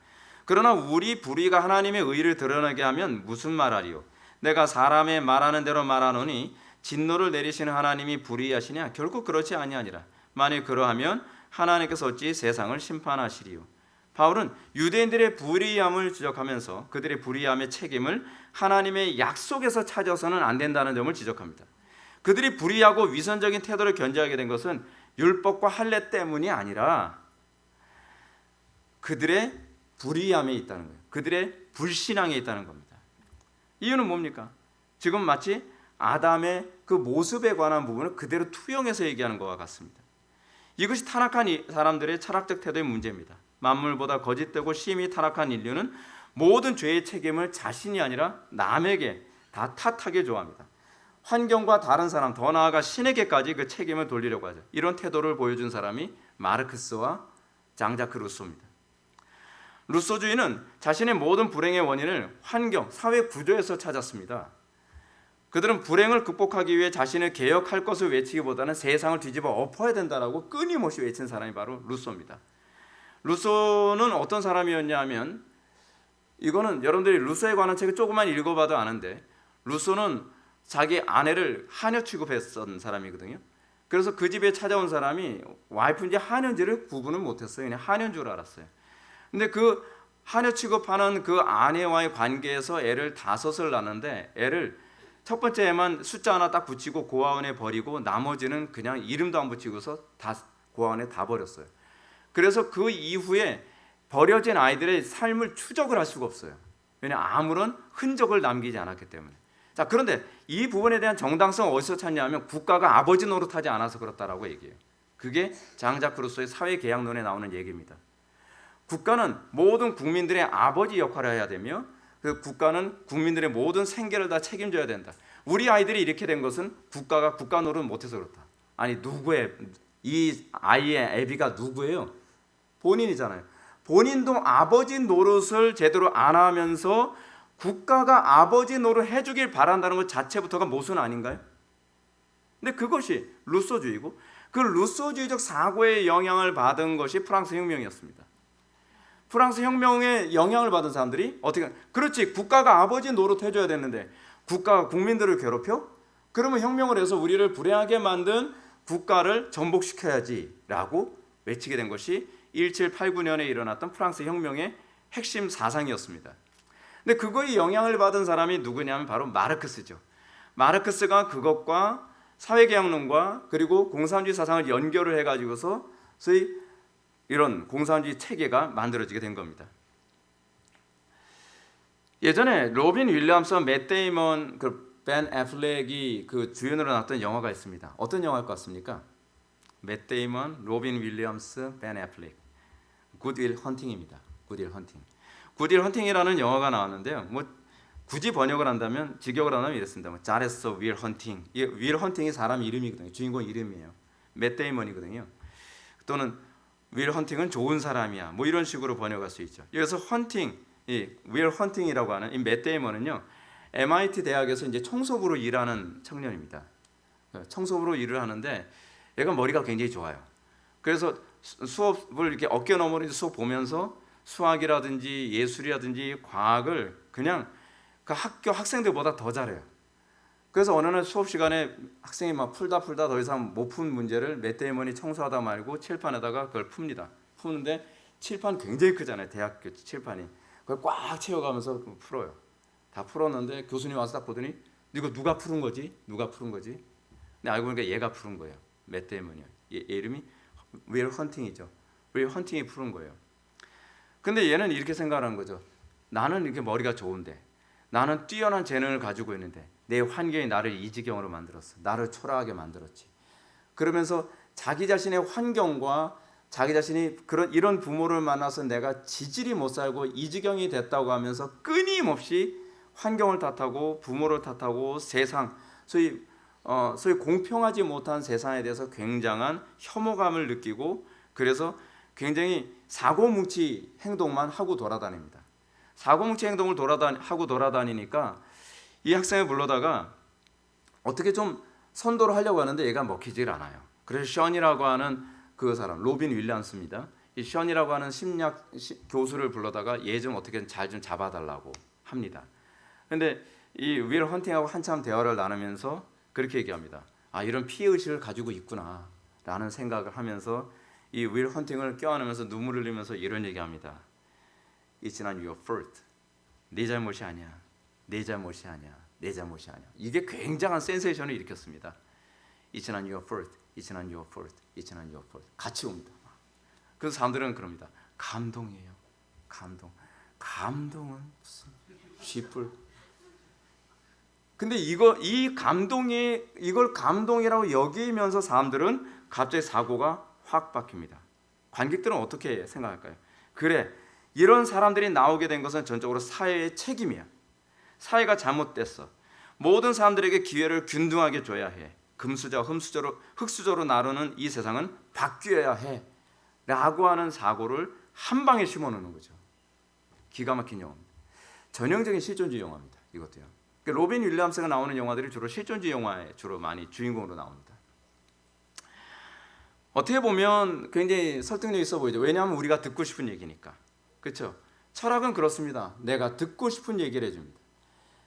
그러나 우리 불의가 하나님의 의를 드러나게 하면 무슨 말하리요? 내가 사람의 말하는 대로 말하노니 진노를 내리시는 하나님이 불의하시냐? 결국 그렇지 아니하니라. 만일 그러하면 하나님께서 어찌 세상을 심판하시리요? 바울은 유대인들의 불의함을 지적하면서 그들의 불의함의 책임을 하나님의 약속에서 찾아서는 안 된다는 점을 지적합니다. 그들이 불의하고 위선적인 태도를 견지하게 된 것은 율법과 할례 때문이 아니라 그들의 불의함에 있다는 거예요. 그들의 불신앙에 있다는 겁니다. 이유는 뭡니까? 지금 마치 아담의 그 모습에 관한 부분을 그대로 투영해서 얘기하는 것과 같습니다. 이것이 타락한 사람들의 철학적 태도의 문제입니다. 만물보다 거짓되고 심히 타락한 인류는 모든 죄의 책임을 자신이 아니라 남에게 다 탓하게 좋아합니다. 환경과 다른 사람, 더 나아가 신에게까지 그 책임을 돌리려고 하죠. 이런 태도를 보여준 사람이 마르크스와 장자크 루소입니다. 루소주의는 자신의 모든 불행의 원인을 환경, 사회 구조에서 찾았습니다. 그들은 불행을 극복하기 위해 자신을 개혁할 것을 외치기보다는 세상을 뒤집어 엎어야 된다라고 끊임없이 외친 사람이 바로 루소입니다. 루소는 어떤 사람이었냐 하면, 이거는 여러분들이 루소에 관한 책을 조금만 읽어봐도 아는데, 루소는 자기 아내를 하녀 취급했던 사람이거든요. 그래서 그 집에 찾아온 사람이 와이프인지 하녀인지를 구분을 못했어요. 그냥 하녀인 줄 알았어요. 근데 그 하녀 취급하는 그 아내와의 관계에서 애를 5을 낳는데, 애를 첫 번째 애만 숫자 하나 딱 붙이고 고아원에 버리고 나머지는 그냥 이름도 안 붙이고서 다 고아원에 다 버렸어요. 그래서 그 이후에 버려진 아이들의 삶을 추적을 할 수가 없어요. 왜냐하면 아무런 흔적을 남기지 않았기 때문에. 자, 그런데 이 부분에 대한 정당성 어디서 찾냐면 국가가 아버지 노릇하지 않아서 그렇다라고 얘기해요. 그게 장자크 루소의 사회계약론에 나오는 얘기입니다. 국가는 모든 국민들의 아버지 역할을 해야 되며 그 국가는 국민들의 모든 생계를 다 책임져야 된다. 우리 아이들이 이렇게 된 것은 국가가 국가 노릇 못해서 그렇다. 아니, 누구의, 이 아이의 애비가 누구예요? 본인이잖아요. 본인도 아버지 노릇을 제대로 안 하면서 국가가 아버지 노릇 해주길 바란다는 것 자체부터가 모순 아닌가요? 근데 그것이 루소주의고, 그 루소주의적 사고의 영향을 받은 것이 프랑스 혁명이었습니다. 프랑스 혁명에 영향을 받은 사람들이 어떻게, 그렇지, 국가가 아버지 노릇 해줘야 되는데 국가가 국민들을 괴롭혀? 그러면 혁명을 해서 우리를 불행하게 만든 국가를 전복시켜야지라고 외치게 된 것이 1789년에 일어났던 프랑스 혁명의 핵심 사상이었습니다. 근데 그거에 영향을 받은 사람이 누구냐면 바로 마르크스죠. 마르크스가 그것과 사회계약론과 그리고 공산주의 사상을 연결을 해가지고서 소위 이런 공산주의 체계가 만들어지게 된 겁니다. 예전에 로빈 윌리엄스, 맷 데이먼, 벤 애플렉이 그 주연으로 나왔던 영화가 있습니다. 어떤 영화일 것 같습니까? 맷 데이먼, 로빈 윌리엄스, 벤 애플렉. 굿윌 헌팅입니다. 굿윌 헌팅. 굿윌 헌팅이라는 영화가 나왔는데요. 뭐 굳이 번역을 한다면 직역을 한다면 이랬습니다. 뭐 잘했어 윌 헌팅. 윌 헌팅이 사람 이름이거든요. 주인공 이름이에요. 맷 데이먼이거든요. 또는 윌 헌팅은 좋은 사람이야. 뭐 이런 식으로 번역할 수 있죠. 여기서 헌팅, 윌 헌팅이라고 하는 이 맷 데이먼은요. MIT 대학에서 이제 청소부로 일하는 청년입니다. 청소부로 일을 하는데 얘가 머리가 굉장히 좋아요. 그래서 수업을 이렇게 어깨 너머로 수업 보면서 수학이라든지 예술이라든지 과학을 그냥 그 학교 학생들보다 더 잘해요. 그래서 어느 날 수업 시간에 학생이 막 풀다 더 이상 못 푼 문제를 맷 데이먼이 청소하다 말고 칠판에다가 그걸 풉니다. 푸는데 칠판 굉장히 크잖아요. 대학교 칠판이. 그걸 꽉 채워가면서 풀어요. 다 풀었는데 교수님 와서 딱 보더니 이거 누가 푸른 거지? 누가 푸른 거지? 근데 알고 보니까 얘가 푸른 거예요. 맷 데이먼이요. 얘 이름이 윌 헌팅이죠. 윌 헌팅이 푸른 거예요. 근데 얘는 이렇게 생각하는 거죠. 나는 이렇게 머리가 좋은데, 나는 뛰어난 재능을 가지고 있는데 내 환경이 나를 이 지경으로 만들었어. 나를 초라하게 만들었지. 그러면서 자기 자신의 환경과 자기 자신이 이런 부모를 만나서 내가 지질이 못 살고 이 지경이 됐다고 하면서 끊임없이 환경을 탓하고 부모를 탓하고 세상, 소위 공평하지 못한 세상에 대해서 굉장한 혐오감을 느끼고 그래서 굉장히 사고뭉치 행동만 하고 돌아다닙니다. 사고뭉치 행동을 하고 돌아다니니까 이 학생을 불러다가 어떻게 좀 선도를 하려고 하는데 얘가 먹히질 않아요. 그래서 션이라고 하는 그 사람, 로빈 윌리엄스입니다. 이 션이라고 하는 심리학 교수를 불러다가 얘 좀 어떻게 잘 좀 잡아달라고 합니다. 근데 이 윌 헌팅하고 한참 대화를 나누면서 그렇게 얘기합니다. 아, 이런 피해의식을 가지고 있구나 라는 생각을 하면서 이 윌 헌팅을 껴안으면서 눈물을 흘리면서 이런 얘기합니다. It's not your fault. 네 잘못이 아니야. 내 잘못이 아니야. 내 잘못이 아니야. 이게 굉장한 센세이션을 일으켰습니다. It's not your fault. It's not your fault. It's not your fault. 같이 옵니다. 그래서 사람들은 그럽니다. 감동이에요. 감동. 감동은 무슨 쥐뿔. 근데 이걸 감동이라고 여기면서 사람들은 갑자기 사고가 확 바뀝니다. 관객들은 어떻게 생각할까요? 그래, 이런 사람들이 나오게 된 것은 전적으로 사회의 책임이야. 사회가 잘못됐어. 모든 사람들에게 기회를 균등하게 줘야 해. 금수저와 흙수저로 나누는 이 세상은 바뀌어야 해. 라고 하는 사고를 한 방에 심어놓는 거죠. 기가 막힌 영화입니다. 전형적인 실존주의 영화입니다. 이것도요. 로빈 윌리엄스가 나오는 영화들이 주로 실존주의 영화에 주로 많이 주인공으로 나옵니다. 어떻게 보면 굉장히 설득력 있어 보이죠. 왜냐하면 우리가 듣고 싶은 얘기니까. 그렇죠? 철학은 그렇습니다. 내가 듣고 싶은 얘기를 해줍니다.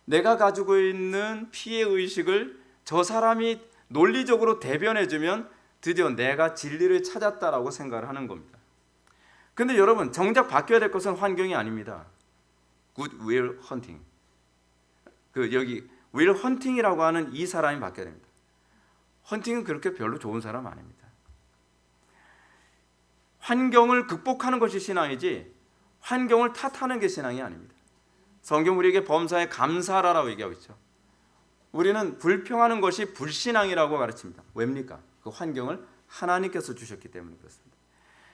내가 가지고 있는 피해의식을 저 사람이 논리적으로 대변해주면 드디어 내가 진리를 찾았다라고 생각을 하는 겁니다. 근데 여러분, 정작 바뀌어야 될 것은 환경이 아닙니다. Good will hunting. 여기 윌 헌팅이라고 하는 이 사람이 바뀌어야 됩니다. 헌팅은 그렇게 별로 좋은 사람 아닙니다. 환경을 극복하는 것이 신앙이지 환경을 탓하는 게 신앙이 아닙니다. 성경 우리에게 범사에 감사하라고 얘기하고 있죠. 우리는 불평하는 것이 불신앙이라고 가르칩니다. 왜입니까? 그 환경을 하나님께서 주셨기 때문에 그렇습니다.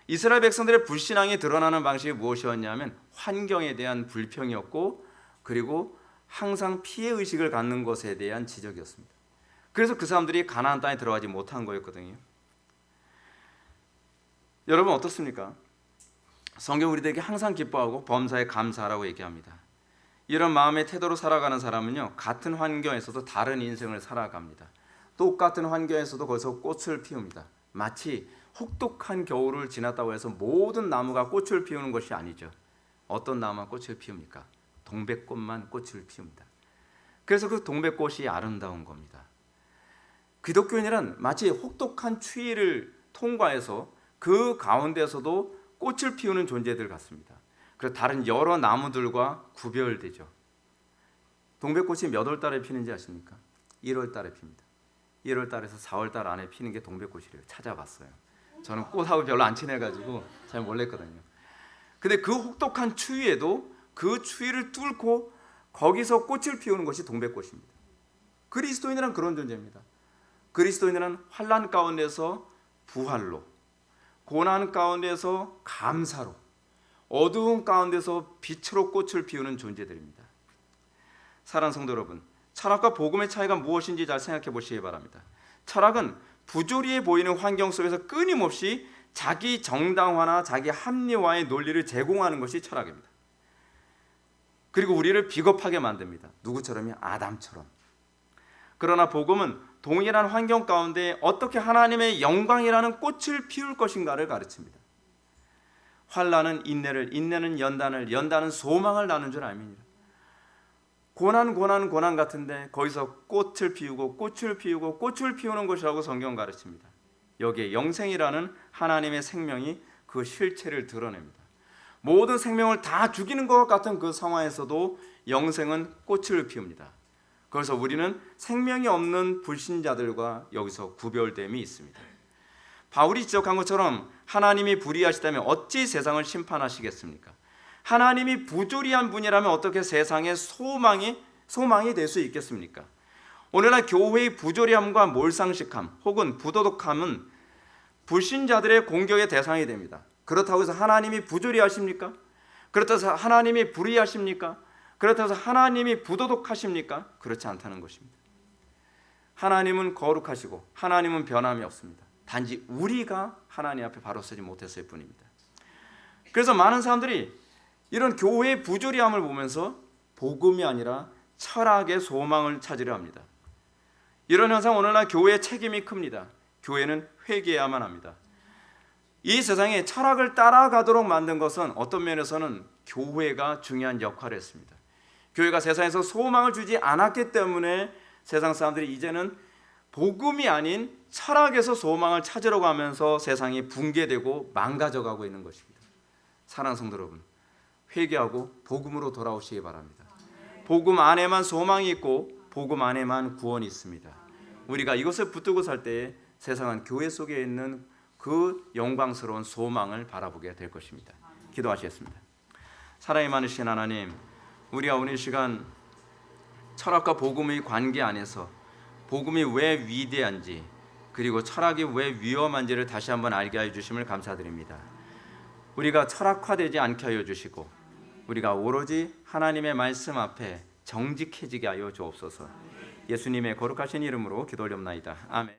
이스라엘 백성들의 불신앙이 드러나는 방식이 무엇이었냐면 환경에 대한 불평이었고 그리고 항상 피해의식을 갖는 것에 대한 지적이었습니다. 그래서 그 사람들이 가나안 땅에 들어가지 못한 거였거든요. 여러분 어떻습니까? 성경 우리들에게 항상 기뻐하고 범사에 감사하라고 얘기합니다. 이런 마음의 태도로 살아가는 사람은요, 같은 환경에서도 다른 인생을 살아갑니다. 똑같은 환경에서도 거기서 꽃을 피웁니다. 마치 혹독한 겨울을 지났다고 해서 모든 나무가 꽃을 피우는 것이 아니죠. 어떤 나무가 꽃을 피웁니까? 동백꽃만 꽃을 피웁니다. 그래서 그 동백꽃이 아름다운 겁니다. 기독교인이란 마치 혹독한 추위를 통과해서 그 가운데서도 꽃을 피우는 존재들 같습니다. 그래서 다른 여러 나무들과 구별되죠. 동백꽃이 몇 월 달에 피는지 아십니까? 1월 달에 핍니다. 1월 달에서 4월 달 안에 피는 게 동백꽃이래요. 찾아봤어요. 저는 꽃하고 별로 안 친해가지고 잘 몰랐거든요. 근데 그 혹독한 추위에도 그 추위를 뚫고 거기서 꽃을 피우는 것이 동백꽃입니다. 그리스도인이란 그런 존재입니다. 그리스도인은 환난 가운데서 부활로, 고난 가운데서 감사로, 어두운 가운데서 빛으로 꽃을 피우는 존재들입니다. 사랑하는 성도 여러분, 철학과 복음의 차이가 무엇인지 잘 생각해 보시기 바랍니다. 철학은 부조리해 보이는 환경 속에서 끊임없이 자기 정당화나 자기 합리화의 논리를 제공하는 것이 철학입니다. 그리고 우리를 비겁하게 만듭니다. 누구처럼요? 아담처럼. 그러나 복음은 동일한 환경 가운데 어떻게 하나님의 영광이라는 꽃을 피울 것인가를 가르칩니다. 환난은 인내를, 인내는 연단을, 연단은 소망을 나눈 줄 압니다. 고난 같은데 거기서 꽃을 피우고 꽃을 피우고 꽃을 피우는 것이라고 성경 가르칩니다. 여기에 영생이라는 하나님의 생명이 그 실체를 드러냅니다. 모든 생명을 다 죽이는 것 같은 그 상황에서도 영생은 꽃을 피웁니다. 그래서 우리는 생명이 없는 불신자들과 여기서 구별됨이 있습니다. 바울이 지적한 것처럼 하나님이 불의하시다면 어찌 세상을 심판하시겠습니까? 하나님이 부조리한 분이라면 어떻게 세상에 소망이 될 수 있겠습니까? 오늘날 교회의 부조리함과 몰상식함 혹은 부도덕함은 불신자들의 공격의 대상이 됩니다. 그렇다고 해서 하나님이 부조리하십니까? 그렇다고 해서 하나님이 불의하십니까? 그렇다고 해서 하나님이 부도덕하십니까? 그렇지 않다는 것입니다. 하나님은 거룩하시고 하나님은 변함이 없습니다. 단지 우리가 하나님 앞에 바로 서지 못했을 뿐입니다. 그래서 많은 사람들이 이런 교회의 부조리함을 보면서 복음이 아니라 철학의 소망을 찾으려 합니다. 이런 현상 오늘날 교회의 책임이 큽니다. 교회는 회개해야만 합니다. 이 세상에 철학을 따라가도록 만든 것은 어떤 면에서는 교회가 중요한 역할을 했습니다. 교회가 세상에서 소망을 주지 않았기 때문에 세상 사람들이 이제는 복음이 아닌 철학에서 소망을 찾으려고 하면서 세상이 붕괴되고 망가져가고 있는 것입니다. 사랑하는 성도 여러분, 회개하고 복음으로 돌아오시기 바랍니다. 복음 안에만 소망이 있고 복음 안에만 구원이 있습니다. 우리가 이것을 붙들고 살 때에 세상은 교회 속에 있는 그 영광스러운 소망을 바라보게 될 것입니다. 기도하시겠습니다. 사랑이 많으신 하나님, 우리가 오늘 시간 철학과 복음의 관계 안에서 복음이 왜 위대한지 그리고 철학이 왜 위험한지를 다시 한번 알게 하여 주심을 감사드립니다. 우리가 철학화되지 않게 하여 주시고 우리가 오로지 하나님의 말씀 앞에 정직해지게 하여 주옵소서. 예수님의 거룩하신 이름으로 기도 올려옵나이다. 아멘.